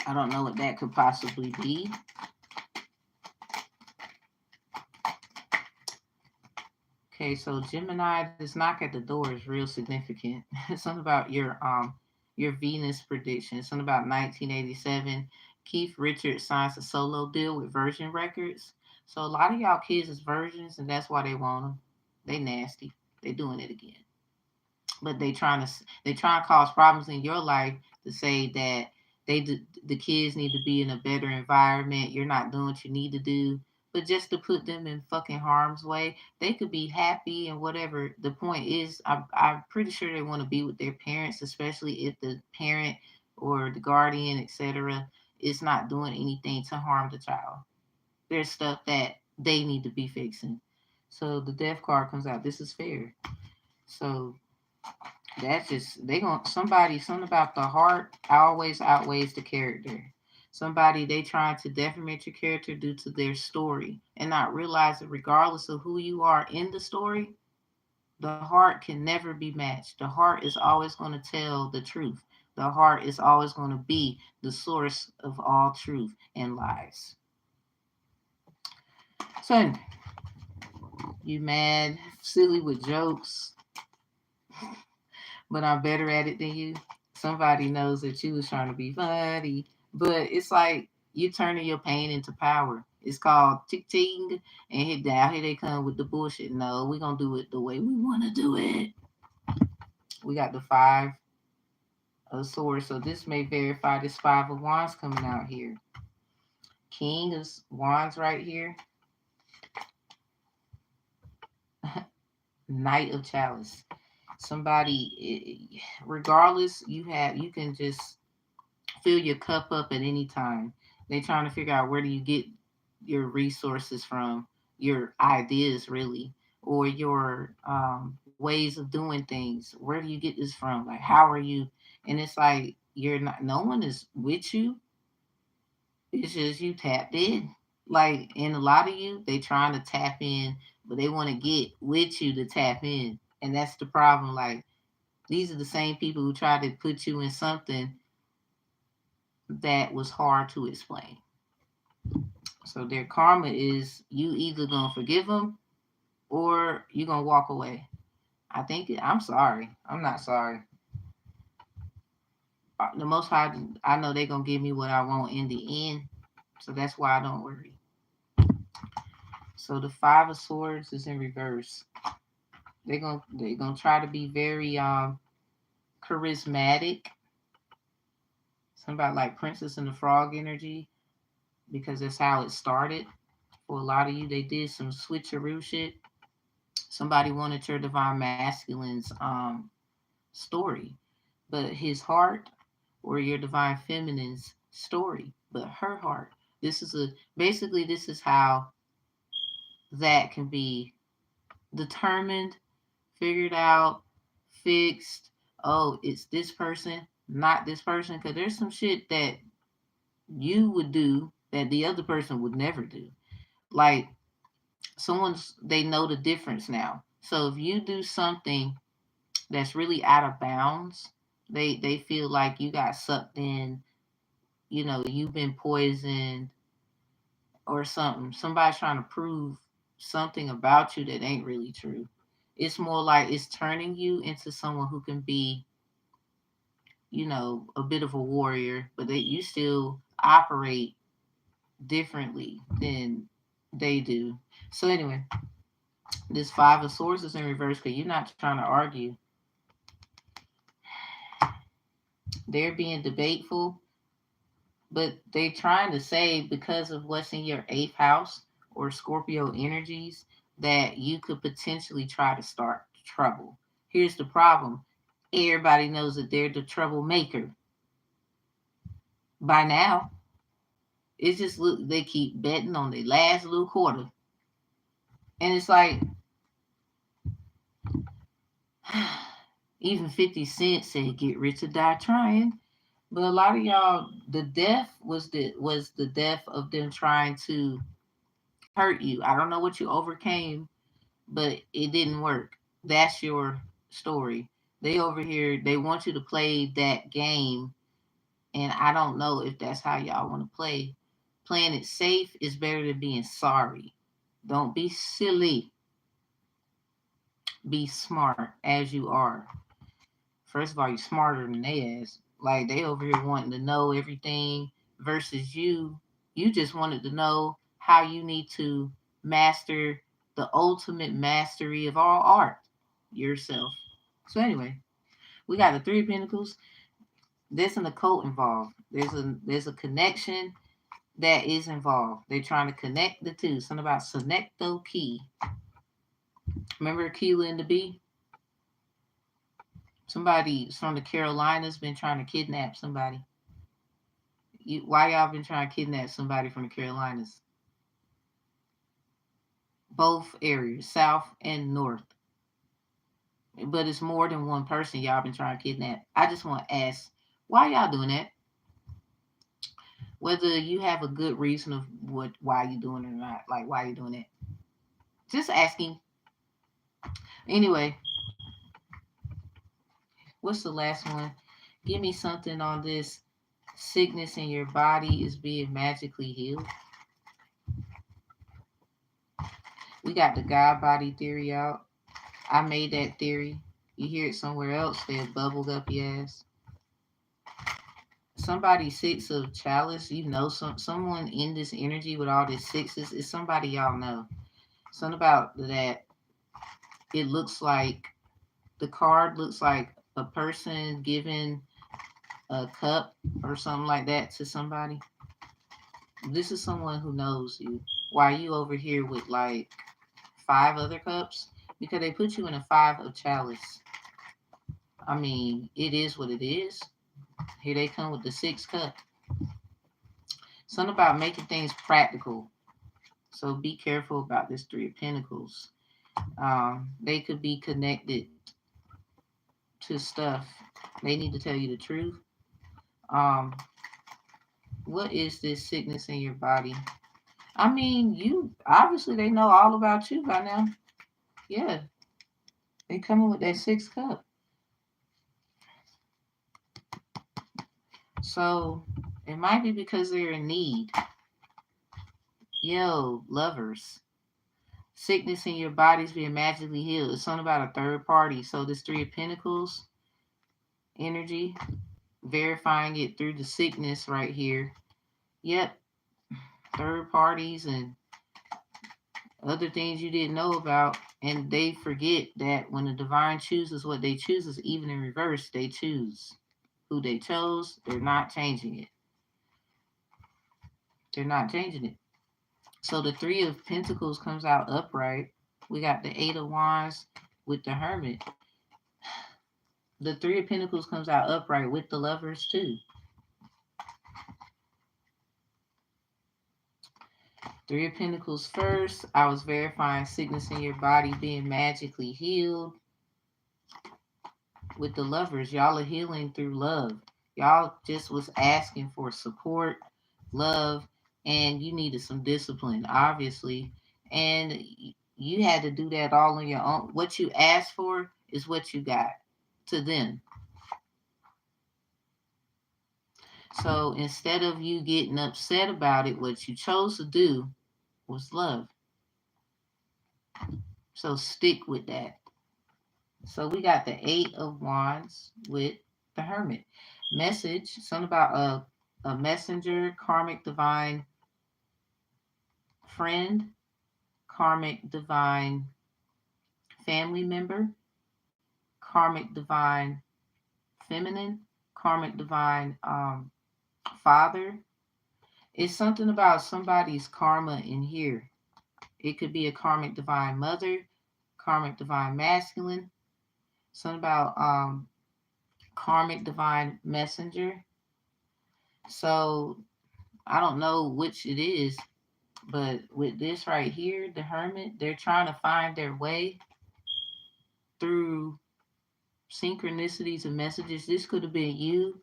I don't know what that could possibly be. Okay, so Gemini, this knock at the door is real significant. Something about your Venus prediction. Something about 1987. Keith Richards signs a solo deal with Virgin Records. So a lot of y'all kids is virgins, and that's why they want them. They nasty. They doing it again. But they trying to cause problems in your life to say that the kids need to be in a better environment. You're not doing what you need to do, but just to put them in fucking harm's way. They could be happy and whatever. The point is, I'm pretty sure they want to be with their parents, especially if the parent or the guardian, etc., is not doing anything to harm the child. There's stuff that they need to be fixing. So the death card comes out. This is fair. So that's just they gonna something about the heart always outweighs the character. Somebody they trying to deformate your character due to their story and not realize that regardless of who you are in the story, the heart can never be matched. The heart is always going to tell the truth. The heart is always going to be the source of all truth and lies. So you mad, silly with jokes, but I'm better at it than you. Somebody knows that you was trying to be funny, but it's like you turning your pain into power. It's called tick ting, and hit down. Here they come with the bullshit. No, we're gonna do it the way we want to do it. We got the Five of Swords, so this may verify this Five of Wands coming out here. King of Wands right here. Knight of Chalice. Somebody, regardless, you can just fill your cup up at any time. They trying to figure out where do you get your resources from, your ideas really, or your ways of doing things. Where do you get this from? Like, how are you? And it's like you're not. No one is with you. It's just you tapped in. Like, and a lot of you, they trying to tap in, but they want to get with you to tap in, and that's the problem. Like, these are the same people who try to put you in something that was hard to explain. So their karma is you either gonna forgive them or you gonna walk away. I'm sorry. I'm not sorry. The Most High, I know they're gonna give me what I want in the end, so that's why I don't worry. So the Five of Swords is in reverse. They're gonna try to be very charismatic. Somebody like Princess and the Frog energy, because that's how it started. For a lot of you, they did some switcheroo shit. Somebody wanted your divine masculine's story, but his heart, or your divine feminine's story, but her heart. This is a basically this is how that can be determined, figured out, fixed. Oh, it's this person, not this person, because there's some shit that you would do that the other person would never do. Like they know the difference now. So if you do something that's really out of bounds, they feel like you got sucked in, you've been poisoned or something. Somebody's trying to prove something about you that ain't really true. It's more like it's turning you into someone who can be, a bit of a warrior, but you still operate differently than they do. So anyway, this Five of Swords is in reverse because you're not trying to argue. They're being debateful, but they're trying to say because of what's in your eighth house or Scorpio energies that you could potentially try to start trouble. Here's the problem. Everybody knows that they're the troublemaker by now. It's just they keep betting on their last little quarter. And it's like, even 50 Cent said, get rich or die trying. But a lot of y'all, the death was the death of them trying to hurt you. I don't know what you overcame, but it didn't work. That's your story. They over here, they want you to play that game, and I don't know if that's how y'all want to play. Playing it safe is better than being sorry. Don't be silly. Be smart as you are. First of all, you're smarter than they ass. Like they over here wanting to know everything versus you just wanted to know how you need to master the ultimate mastery of all art, yourself. So anyway, we got the Three of Pentacles. There's an occult involved. There's a connection that is involved. They're trying to connect the two. Something about Senecto Key. Remember Keela and the Bee? Somebody from the Carolinas been trying to kidnap somebody. Why y'all been trying to kidnap somebody from the Carolinas? Both areas, south and north. But it's more than one person y'all been trying to kidnap. I just want to ask, why y'all doing that? Whether you have a good reason of why you doing it or not, like why you doing it. Just asking. Anyway, what's the last one? Give me something on this. Sickness in your body is being magically healed. We got the God body theory out. I made that theory. You hear it somewhere else, they'll bubble up your ass. Somebody six of chalice, someone in this energy with all these sixes is somebody y'all know. Something about that. It looks like the card looks like a person giving a cup or something like that to somebody. This is someone who knows you. Why are you over here with like 5 other cups? Because they put you in a 5 of chalice. I mean, it is what it is. Here they come with the 6 cup. Something about making things practical. So be careful about this 3 of Pentacles. They could be connected to stuff. They need to tell you the truth. What is this sickness in your body? I mean, you obviously they know all about you by now. Yeah. They coming with that 6 cup. So it might be because they're in need. Yo, lovers. Sickness in your body's being magically healed. It's something about a third party. So this 3 of Pentacles energy, verifying it through the sickness right here. Yep. Third parties and other things you didn't know about. And they forget that when the divine chooses what they choose, is even in reverse, they choose who they chose. They're not changing it. They're not changing it. So the Three of Pentacles comes out upright. We got the Eight of Wands with the Hermit. The Three of Pentacles comes out upright with the Lovers too. Three of Pentacles first. I was verifying sickness in your body being magically healed. With the Lovers, y'all are healing through love. Y'all just was asking for support, love, and you needed some discipline, obviously. And you had to do that all on your own. What you asked for is what you got to them. So instead of you getting upset about it, what you chose to do was love. So stick with that. So we got the Eight of Wands with the Hermit. Message, something about a messenger, karmic divine friend, karmic divine family member, karmic divine feminine, karmic divine father. It's something about somebody's karma in here. It could be a karmic divine mother, karmic divine masculine, something about karmic divine messenger. So I don't know which it is, but with this right here, the Hermit, they're trying to find their way through synchronicities and messages. This could have been you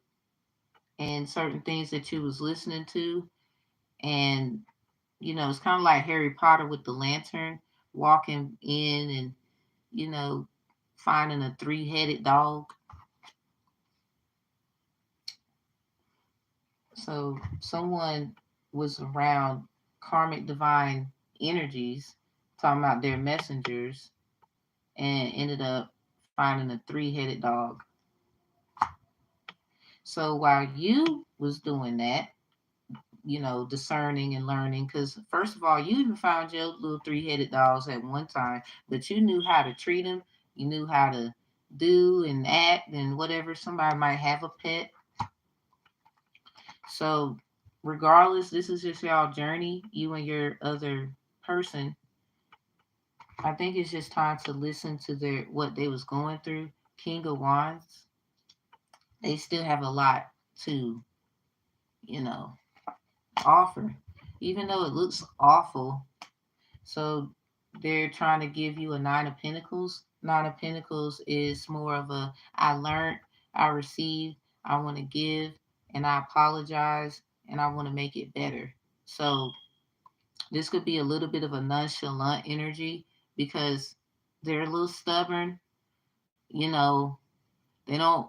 and certain things that you was listening to. And, you know, it's kind of like Harry Potter with the lantern, walking in and, you know, finding a three-headed dog. So someone was around karmic divine energies, talking about their messengers, and ended up finding a three-headed dog. So while you was doing that, you know, discerning and learning, because first of all, you even found your little three-headed dogs at one time, but you knew how to treat them. You knew how to do and act and whatever. Somebody might have a pet. So regardless, this is just y'all journey, you and your other person. I think it's just time to listen to their what they was going through. King of Wands, they still have a lot to, you know, offer, even though it looks awful. So they're trying to give you a Nine of Pentacles. Nine of Pentacles is more of a I learned, I received, I want to give, and I apologize, and I want to make it better. So this could be a little bit of a nonchalant energy because they're a little stubborn, you know, they don't,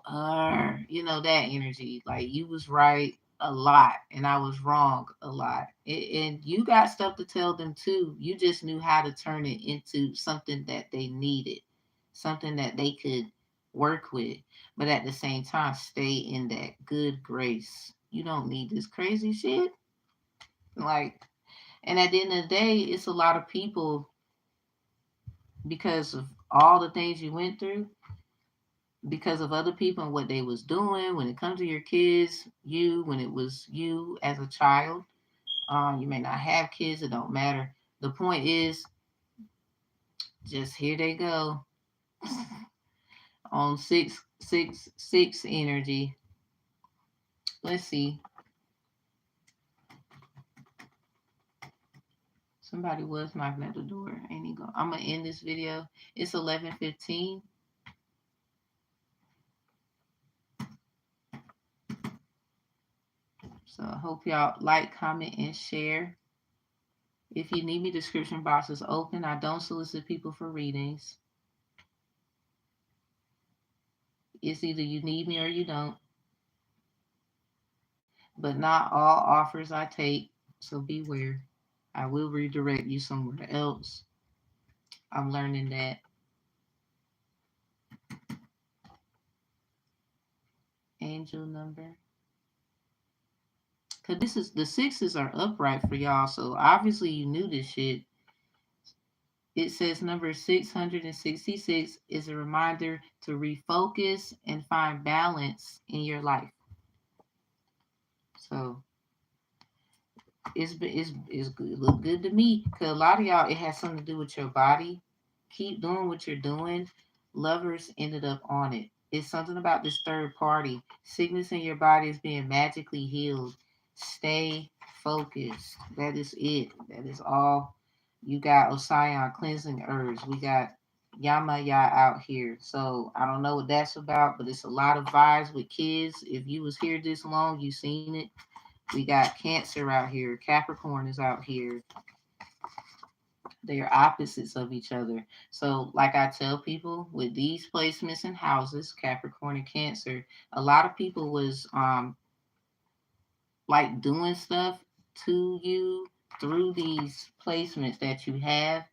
you know, that energy. Like you was right a lot and I was wrong a lot. And you got stuff to tell them too. You just knew how to turn it into something that they needed, something that they could work with. But at the same time, stay in that good grace. You don't need this crazy shit. Like, and at the end of the day, it's a lot of people because of all the things you went through, because of other people and what they was doing when it comes to your kids, you, when it was you as a child. You may not have kids, it don't matter. The point is, just here they go on 666 energy. Let's see. Somebody was knocking at the door. Ain't he go? I'm gonna end this video. It's 11:15. So I hope y'all like, comment, and share. If you need me, description box is open. I don't solicit people for readings. It's either you need me or you don't. But not all offers I take, so beware. I will redirect you somewhere else. I'm learning that. Angel number. Because this is the sixes are upright for y'all, so obviously you knew this shit. It says number 666 is a reminder to refocus and find balance in your life. So it's good. It look good to me because a lot of y'all, it has something to do with your body. Keep doing what you're doing. Lovers ended up on it. It's something about this third party. Sickness in your body is being magically healed. Stay focused. That is it. That is all. You got Osiyon cleansing herbs. We got Yamaya out here. So I don't know what that's about, but it's a lot of vibes with kids. If you was here this long, you seen it. We got Cancer out here. Capricorn is out here. They are opposites of each other. So, like I tell people, with these placements in houses, Capricorn and Cancer, a lot of people was like doing stuff to you through these placements that you have.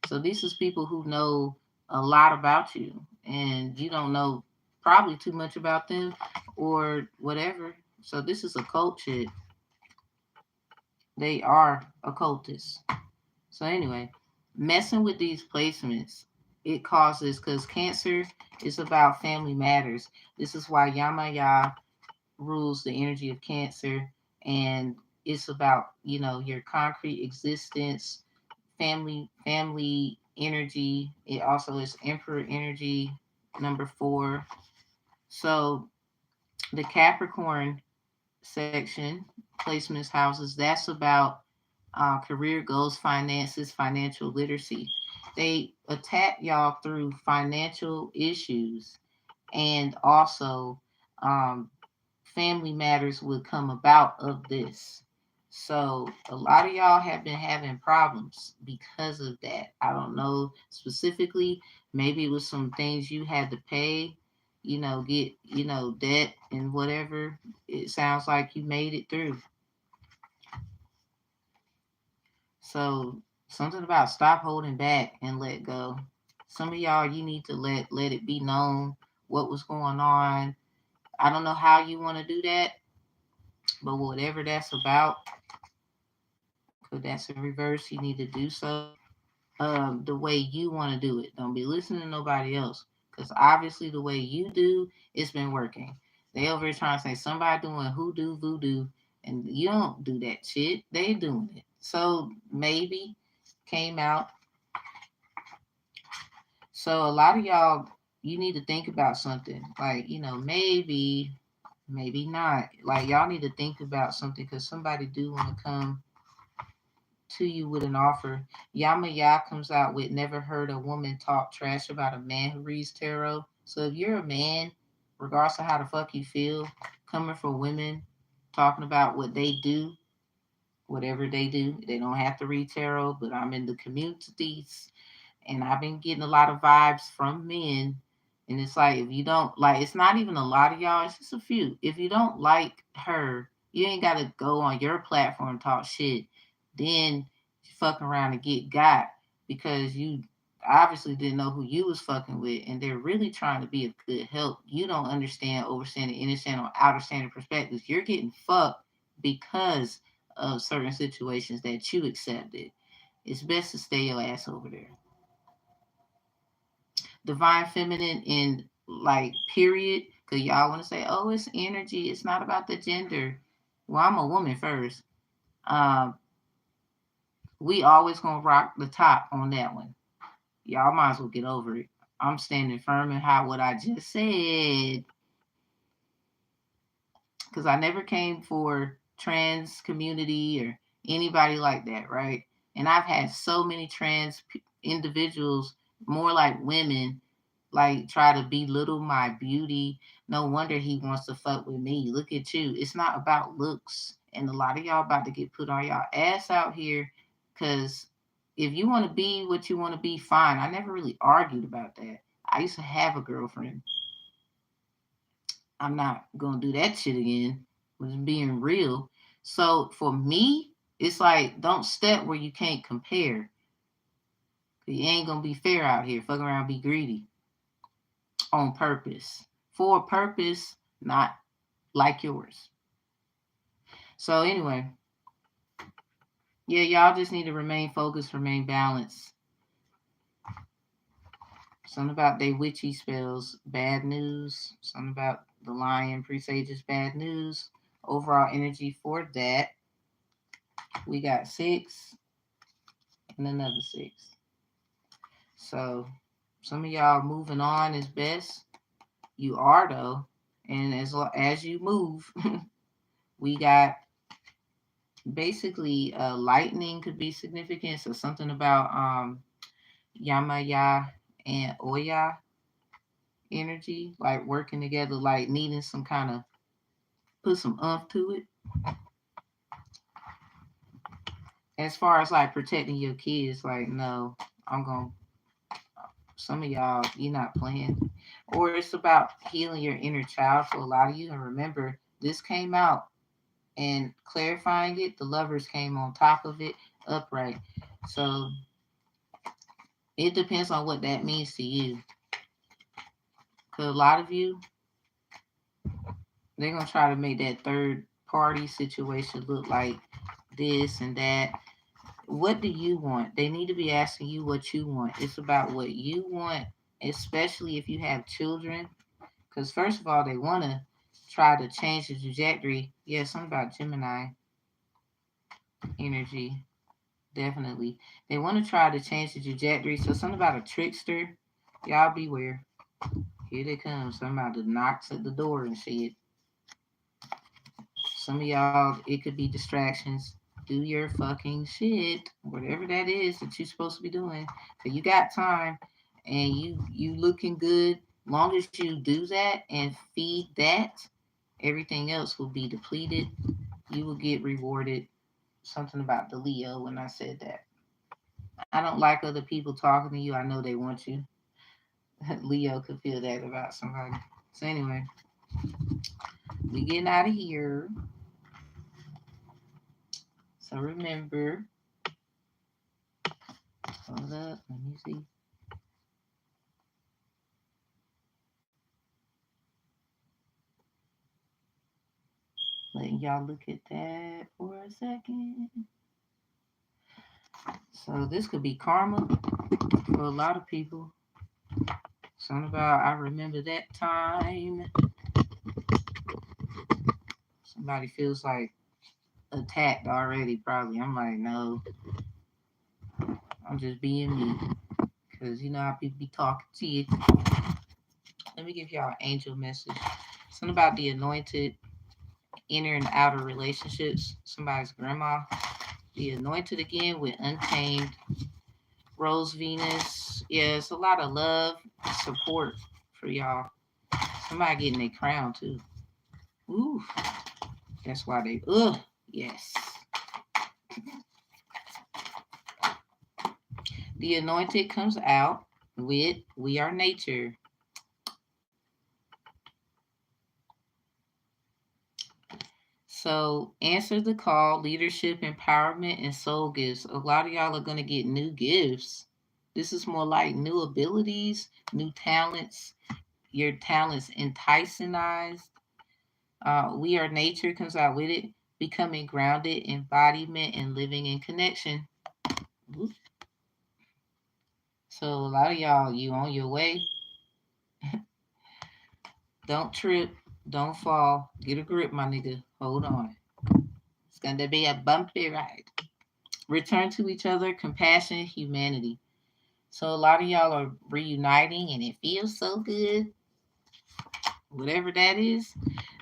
So this is people who know a lot about you, and you don't know probably too much about them or whatever. So this is a cult shit. They are occultists. So anyway, messing with these placements, it causes, because Cancer is about family matters. This is why Yamaya rules the energy of Cancer, and it's about, your concrete existence, family energy. It also is Emperor energy, number 4. So the Capricorn section, placements, houses, that's about career goals, finances, financial literacy. They attack y'all through financial issues, and also um, family matters would come about of this. So a lot of y'all have been having problems because of that. I don't know specifically. Maybe it was some things you had to pay, get, debt and whatever. It sounds like you made it through. So something about stop holding back and let go. Some of y'all, you need to let it be known what was going on. I don't know how you want to do that, but whatever that's about, because that's in reverse, you need to do so the way you want to do it. Don't be listening to nobody else, because obviously the way you do, it's been working. They over here trying to say somebody doing hoodoo, voodoo, and you don't do that shit. They doing it. So maybe came out. So a lot of y'all, you need to think about something. Like, maybe not. Like, y'all need to think about something, because somebody do want to come to you with an offer. Yamaya comes out with never heard a woman talk trash about a man who reads tarot. So if you're a man, regardless of how the fuck you feel, coming for women, talking about what they do, whatever they do, they don't have to read tarot, but I'm in the communities, and I've been getting a lot of vibes from men. And it's like, if you don't like, it's not even a lot of y'all, it's just a few. If you don't like her, you ain't got to go on your platform and talk shit. Then fuck around and get got, because you obviously didn't know who you was fucking with, and they're really trying to be of good help. You don't understand overstanding, understand, or outerstanding perspectives. You're getting fucked because of certain situations that you accepted. It's best to stay your ass over there. Divine feminine in, like, period, because y'all want to say, oh, it's energy, it's not about the gender. Well, I'm a woman first. um we always gonna rock the top on that one. Y'all might as well get over it. I'm standing firm in how what I just said, because I never came for trans community or anybody like that, right? And I've had so many trans individuals, more like women, like try to belittle my beauty. No wonder he wants to fuck with me. Look at you. It's not about looks. And a lot of y'all about to get put on y'all ass out here, because if you want to be what you want to be, fine. I never really argued about that. I used to have a girlfriend. I'm not gonna do that shit again. With being real. So for me, it's like, don't step where you can't compare. You ain't gonna be fair out here. Fuck around, be greedy on purpose. For a purpose, not like yours. So anyway, yeah, y'all just need to remain focused, remain balanced. Something about they witchy spells, bad news. Something about the lion presages bad news. Overall energy for that, we got 6 and another 6. So some of y'all moving on is best. You are though, and as you move, we got basically lightning could be significant. So something about Yamaya and Oya energy, like working together, like needing some kind of put some umph to it. As far as like protecting your kids, like no, I'm gonna some of y'all you're not playing. Or it's about healing your inner child for a lot of you. And remember, this came out and clarifying it, the lovers came on top of it upright. So it depends on what that means to you. Cause a lot of you, they're gonna try to make that third party situation look like this and that. What do you want? They need to be asking you what you want. It's about what you want, especially if you have children. Because first of all, they want to try to change the trajectory. Yeah, something about Gemini energy. Definitely. They want to try to change the trajectory. So something about a trickster. Y'all beware. Here they come. Something about the knocks at the door and shit. Some of y'all, it could be distractions. Do your fucking shit, whatever that is that you're supposed to be doing. So you got time, and you looking good. Long as you do that and feed that, everything else will be depleted. You will get rewarded. Something about the Leo when I said that. I don't like other people talking to you. I know they want you. Leo could feel that about somebody. So anyway, we getting out of here. So remember, hold up, let me see. Letting y'all look at that for a second. So this could be karma for a lot of people. Something about I remember that time. Somebody feels like attacked already, probably. I'm like, no, I'm just being me. Because you know how people be talking to you. Let me give y'all an angel message. Something about the anointed inner and outer relationships. Somebody's grandma. The anointed again with untamed. Rose Venus. Yeah, it's a lot of love, support for y'all. Somebody getting their crown too. Ooh, that's why they. Ugh, yes. The anointed comes out with we are nature. So answer the call, leadership, empowerment, and soul gifts. A lot of y'all are gonna get new gifts. This is more like new abilities, new talents. Your talents enticingized. We are nature comes out with it. Becoming grounded, embodiment, and living in connection. So a lot of y'all, you on your way. Don't trip. Don't fall. Get a grip, my nigga. Hold on. It's gonna be a bumpy ride. Return to each other, compassion, humanity. So a lot of y'all are reuniting and it feels so good. Whatever that is.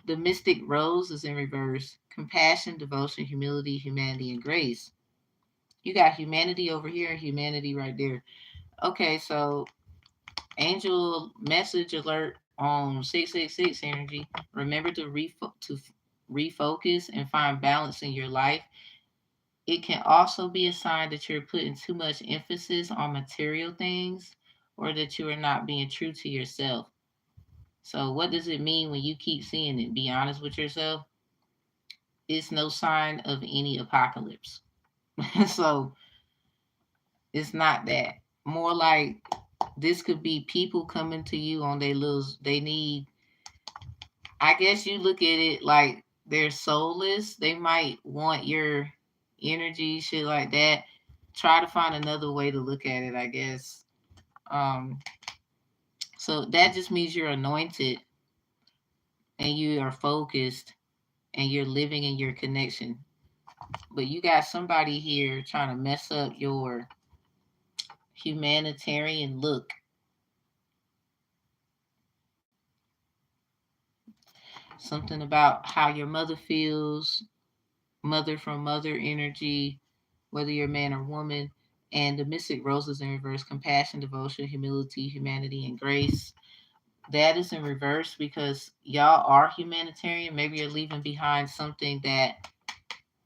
The mystic rose is in reverse. Compassion, devotion, humility, humanity, and grace. You got humanity over here and humanity right there. Okay, so angel message alert on 666 energy. Remember to refocus and find balance in your life. It can also be a sign that you're putting too much emphasis on material things or that you are not being true to yourself. So, what does it mean when you keep seeing it? Be honest with yourself. It's no sign of any apocalypse. So, it's not that. More like this could be people coming to you on their little, they need, I guess you look at it like they're soulless. They might want your energy, shit like that. Try to find another way to look at it, I guess. Um, So that just means you're anointed and you are focused and you're living in your connection. But you got somebody here trying to mess up your humanitarian look. Something about how your mother feels, mother from mother energy, whether you're a man or woman. And the mystic roses in reverse: compassion, devotion, humility, humanity, and grace. That is in reverse because y'all are humanitarian. Maybe you're leaving behind something that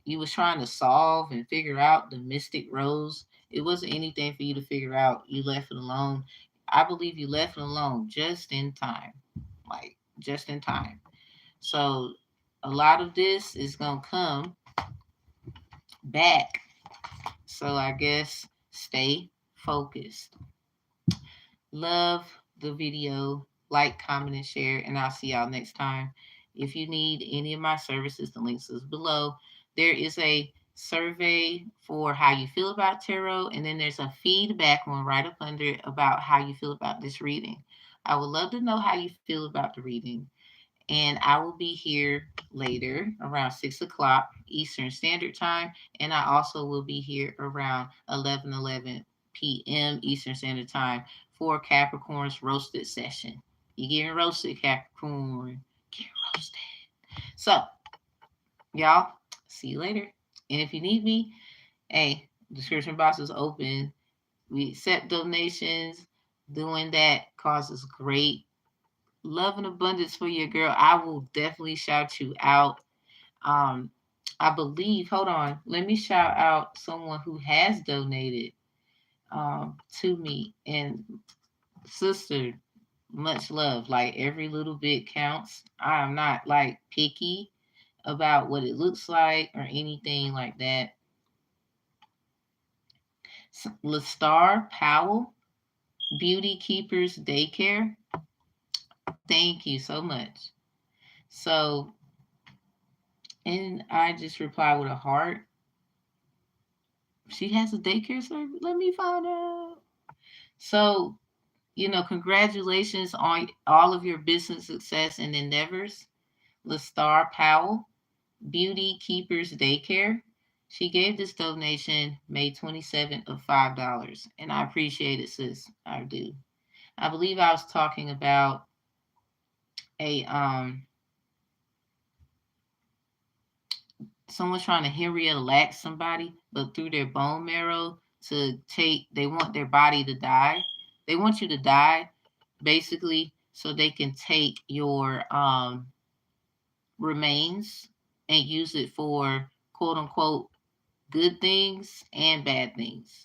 you was trying to solve and figure out. The mystic rose, it wasn't anything for you to figure out. You left it alone. I believe you left it alone just in time. Like just in time. So a lot of this is gonna come back. So I guess stay focused. Love the video, like, comment, and share, and I'll see y'all next time. If you need any of my services, the links is below. There is a survey for how you feel about tarot, and then there's a feedback one right up under it about how you feel about this reading. I would love to know how you feel about the reading. And I will be here later around 6 o'clock Eastern Standard Time, and I also will be here around 11 p.m. Eastern Standard Time for Capricorn's roasted session. You getting roasted, Capricorn? Get roasted. So, y'all, see you later. And if you need me, hey, description box is open. We accept donations. Doing that causes great love and abundance for your girl. I will definitely shout you out. Um, I believe, hold on, let me shout out someone who has donated to me. And sister, much love. Like every little bit counts. I am not like picky about what it looks like or anything like that. Lestar Powell, Beauty Keepers Daycare. Thank you so much. So, and I just reply with a heart. She has a daycare service. Let me find out. So, congratulations on all of your business success and endeavors. Lestar Powell, Beauty Keepers Daycare. She gave this donation May 27th of $5. And I appreciate it, sis. I do. I believe I was talking about a someone's trying to Henrietta Lacks somebody, but through their bone marrow they want their body to die. They want you to die, basically, so they can take your remains and use it for quote unquote good things and bad things.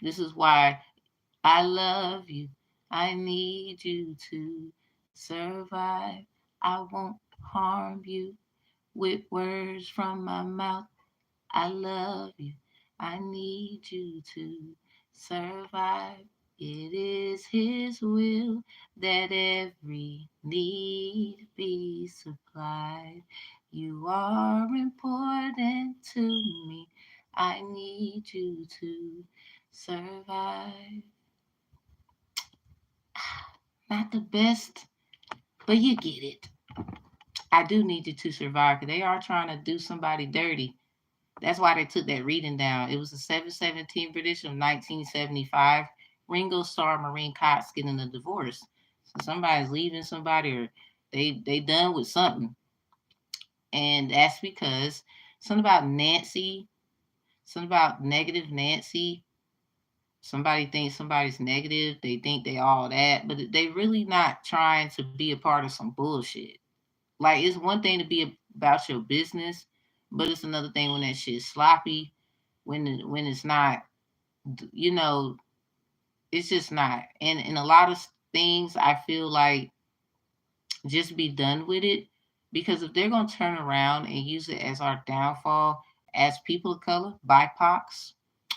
This is why I love you. I need you to survive. I won't harm you with words from my mouth. I love you. I need you to survive. It is His will that every need be supplied. You are important to me. I need you to survive. Not the best, but you get it. I do need you to survive because they are trying to do somebody dirty. That's why they took that reading down. It was the 7/17 edition of 1975. Ringo Starr, Maureen Cox getting a divorce. So somebody's leaving somebody, or they done with something. And that's because something about Nancy, something about negative Nancy. Somebody thinks somebody's negative. They think they all that, but they really not trying to be a part of some bullshit. Like, it's one thing to be about your business, but it's another thing when that shit's sloppy, when it's not, you know, it's just not. And a lot of things I feel like just be done with it, because if they're gonna turn around and use it as our downfall as people of color, BIPOCs,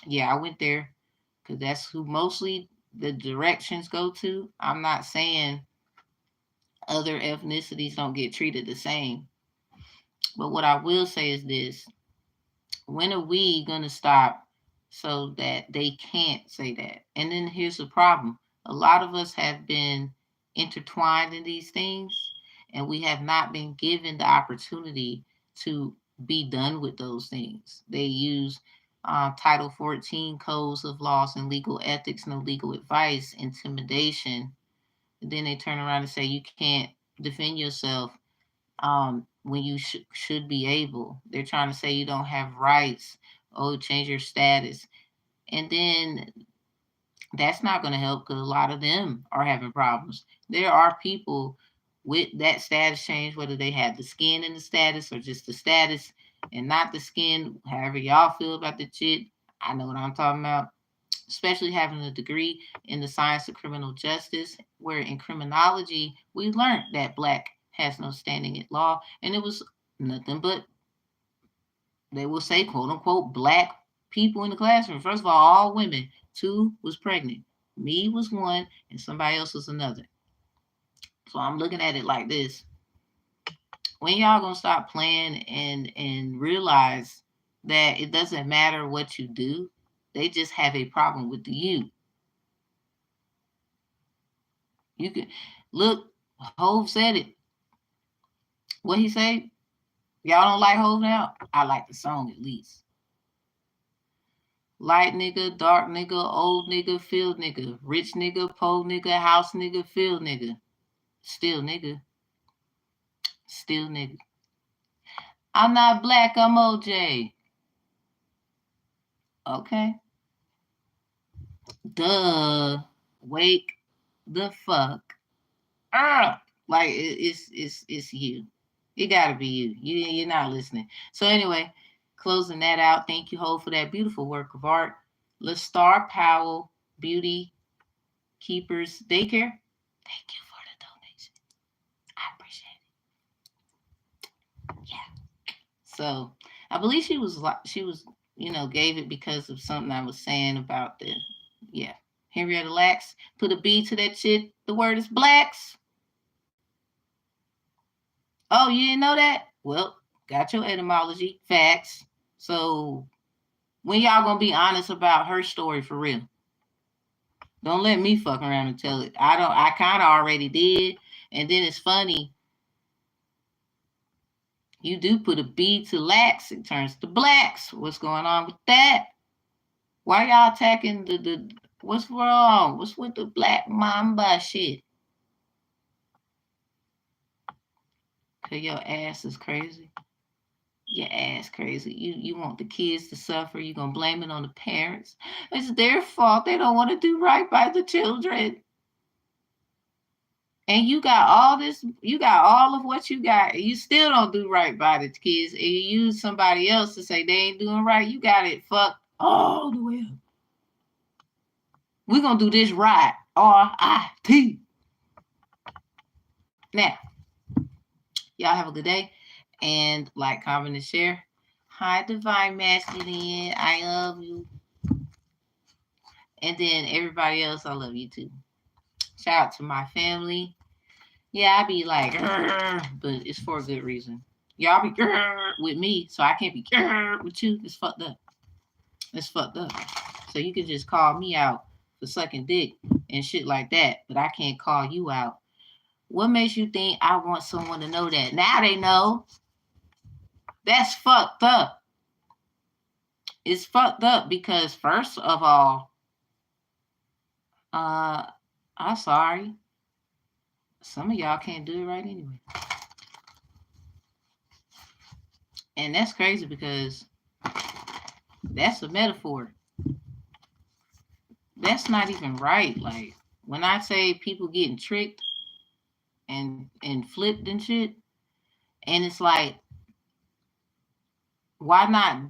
yeah, I went there because that's who mostly the directions go to. I'm not saying other ethnicities don't get treated the same. But what I will say is this: when are we going to stop so that they can't say that? And then here's the problem: a lot of us have been intertwined in these things, and we have not been given the opportunity to be done with those things. They use Title 14 codes of laws and legal ethics, no legal advice, intimidation. And then they turn around and say you can't defend yourself when you should be able. They're trying to say you don't have rights. Oh, change your status. And then that's not going to help because a lot of them are having problems. There are people with that status change, whether they have the skin in the status or just the status and not the skin, however y'all feel about the shit. I know what I'm talking about. Especially having a degree in the science of criminal justice, where in criminology, we learned that black has no standing at law. And it was nothing but, they will say, quote unquote, black people in the classroom. First of all women. 2 was pregnant. Me was 1, and somebody else was another. So I'm looking at it like this. When y'all gonna stop playing and realize that it doesn't matter what you do, they just have a problem with the you. You can look, Hove said it. What he say? Y'all don't like Hove now? I like the song at least. Light nigga, dark nigga, old nigga, field nigga, rich nigga, poor nigga, house nigga, field nigga. Still nigga. Still nigga. I'm not black, I'm OJ. Okay. Duh. Wake the fuck up. Like it's you. It gotta be you. You're not listening. So anyway, closing that out. Thank you, Ho, for that beautiful work of art. Lestar Powell, Beauty Keepers Daycare. Thank you for the donation. I appreciate it. Yeah. So I believe she was gave it because of something I was saying about the Henrietta Lacks. Put a B to that shit. The word is blacks. Oh, you didn't know that? Well, got your etymology, facts. So when y'all gonna be honest about her story for real? Don't let me fuck around and tell it. I kind of already did. And then it's funny. You do put a B to lax, it turns to blacks. What's going on with that? Why y'all attacking the what's wrong? What's with the black mamba shit? Cause your ass is crazy. Your ass crazy. You want the kids to suffer. You're gonna blame it on the parents. It's their fault. They don't want to do right by the children. And you got all of what you got, and you still don't do right by the kids, and you use somebody else to say they ain't doing right. You got it fucked all the way up. We're gonna do this right. R-I-T. Now, y'all have a good day. And like, comment, and share. Hi, Divine Masculine. I love you. And then everybody else, I love you too. Shout out to my family. Yeah, I be like, but it's for a good reason. Y'all be with me, so I can't be with you. It's fucked up. It's fucked up. So you can just call me out for sucking dick and shit like that, but I can't call you out. What makes you think I want someone to know that? Now they know. That's fucked up. It's fucked up because first of all, I'm sorry. Some of y'all can't do it right anyway. And that's crazy because that's a metaphor. That's not even right. Like when I say people getting tricked and flipped and shit, and it's like, why not?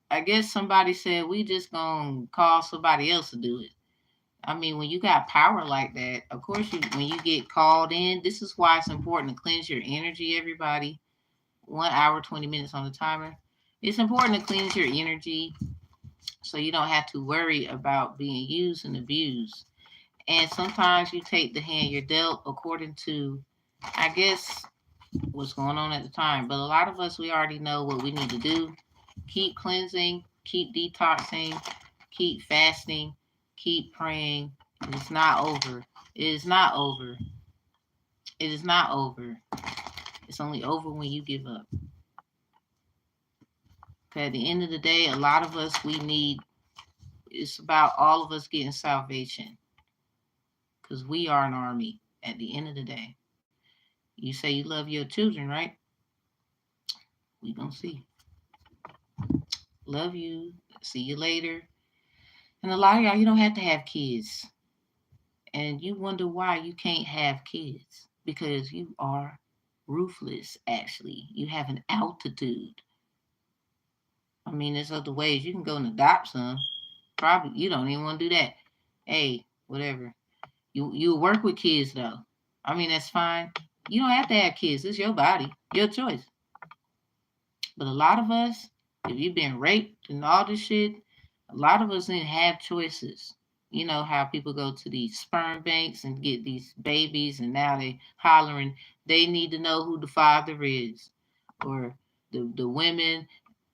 I guess somebody said we just gonna call somebody else to do it. I mean, when you got power like that, of course, when you get called in, this is why it's important to cleanse your energy, everybody. 1 hour, 20 minutes on the timer. It's important to cleanse your energy so you don't have to worry about being used and abused. And sometimes you take the hand you're dealt according to, I guess, what's going on at the time. But a lot of us, we already know what we need to do. Keep cleansing, keep detoxing, keep fasting, keep praying. It's not over. It is not over. It is not over. It's only over when you give up. Okay, at the end of the day, a lot of us, it's about all of us getting salvation. Because we are an army at the end of the day. You say you love your children, right? We gonna see. Love you. See you later. And a lot of y'all, you don't have to have kids. And you wonder why you can't have kids. Because you are ruthless, actually. You have an altitude. I mean, there's other ways. You can go and adopt some. Probably you don't even want to do that. Hey, whatever. You work with kids though. I mean, that's fine. You don't have to have kids. It's your body, your choice. But a lot of us, if you've been raped and all this shit, a lot of us didn't have choices. You know how people go to these sperm banks and get these babies, and now they hollering they need to know who the father is, or the women.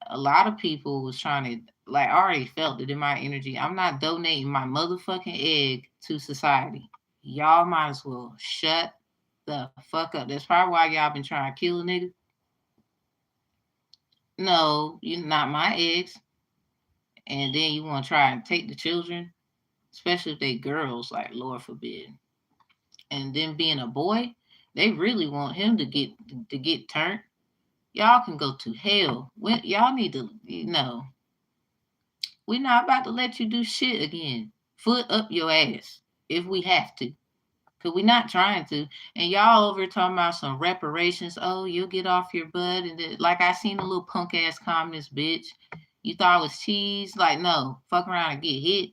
A lot of people was trying to, like, I already felt it in my energy. I'm not donating my motherfucking egg to society. Y'all might as well shut the fuck up. That's probably why y'all been trying to kill a nigga. No, you're not my eggs. And then you want to try and take the children, especially if they girls, like Lord forbid. And then being a boy, they really want him to get turned. Y'all can go to hell. Y'all need to, we're not about to let you do shit again. Foot up your ass if we have to. Because we're not trying to. And y'all over talking about some reparations. Oh, you'll get off your butt. And like I seen a little punk ass communist bitch. You thought it was cheese? Like, no. Fuck around and get hit.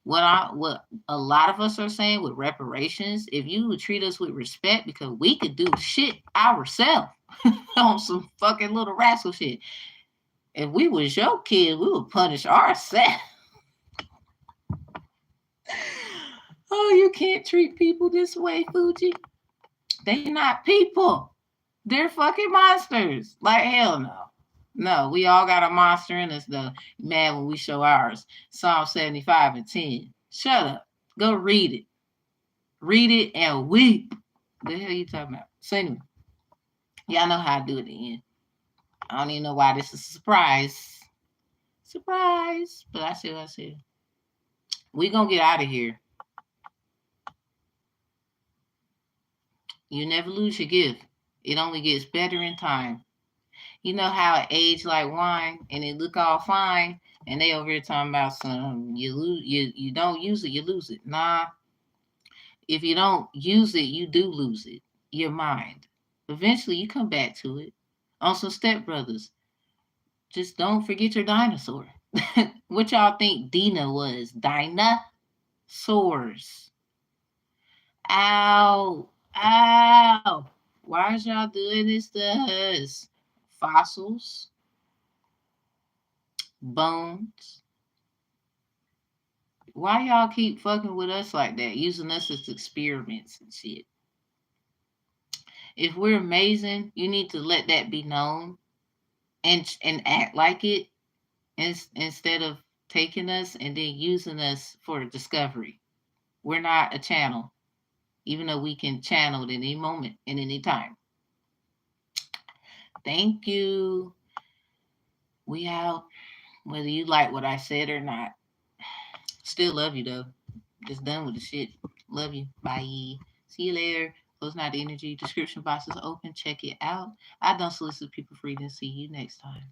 What a lot of us are saying with reparations, if you would treat us with respect, because we could do shit ourselves on some fucking little rascal shit. If we was your kid, we would punish ourselves. Oh, you can't treat people this way, Fuji. They not people. They're fucking monsters. Like, hell no. No, we all got a monster in us, though. Man, when we show ours. Psalm 75 and 10. Shut up. Go read it. Read it and weep. The hell you talking about? So anyway, y'all know how I do it at the end. I don't even know why this is a surprise. Surprise. But I said what I said. We gonna get out of here. You never lose your gift. It only gets better in time. You know how it age like wine and it look all fine, and they over here talking about some you don't use it, you lose it. Nah, if you don't use it, you do lose it. Your mind. Eventually you come back to it. On some Step Brothers. Just don't forget your dinosaur. What y'all think Dina was? Dinosaurs. Ow. Ow. Why is y'all doing this to us? Fossils. Bones. Why y'all keep fucking with us like that? Using us as experiments and shit. If we're amazing, you need to let that be known and act like it instead of taking us and then using us for discovery. We're not a channel, even though we can channel at any moment and any time. Thank you. We out. Whether you like what I said or not. Still love you though. Just done with the shit. Love you. Bye. See you later. Close Not Energy. Description box is open. Check it out. I don't solicit people for reading. See you next time.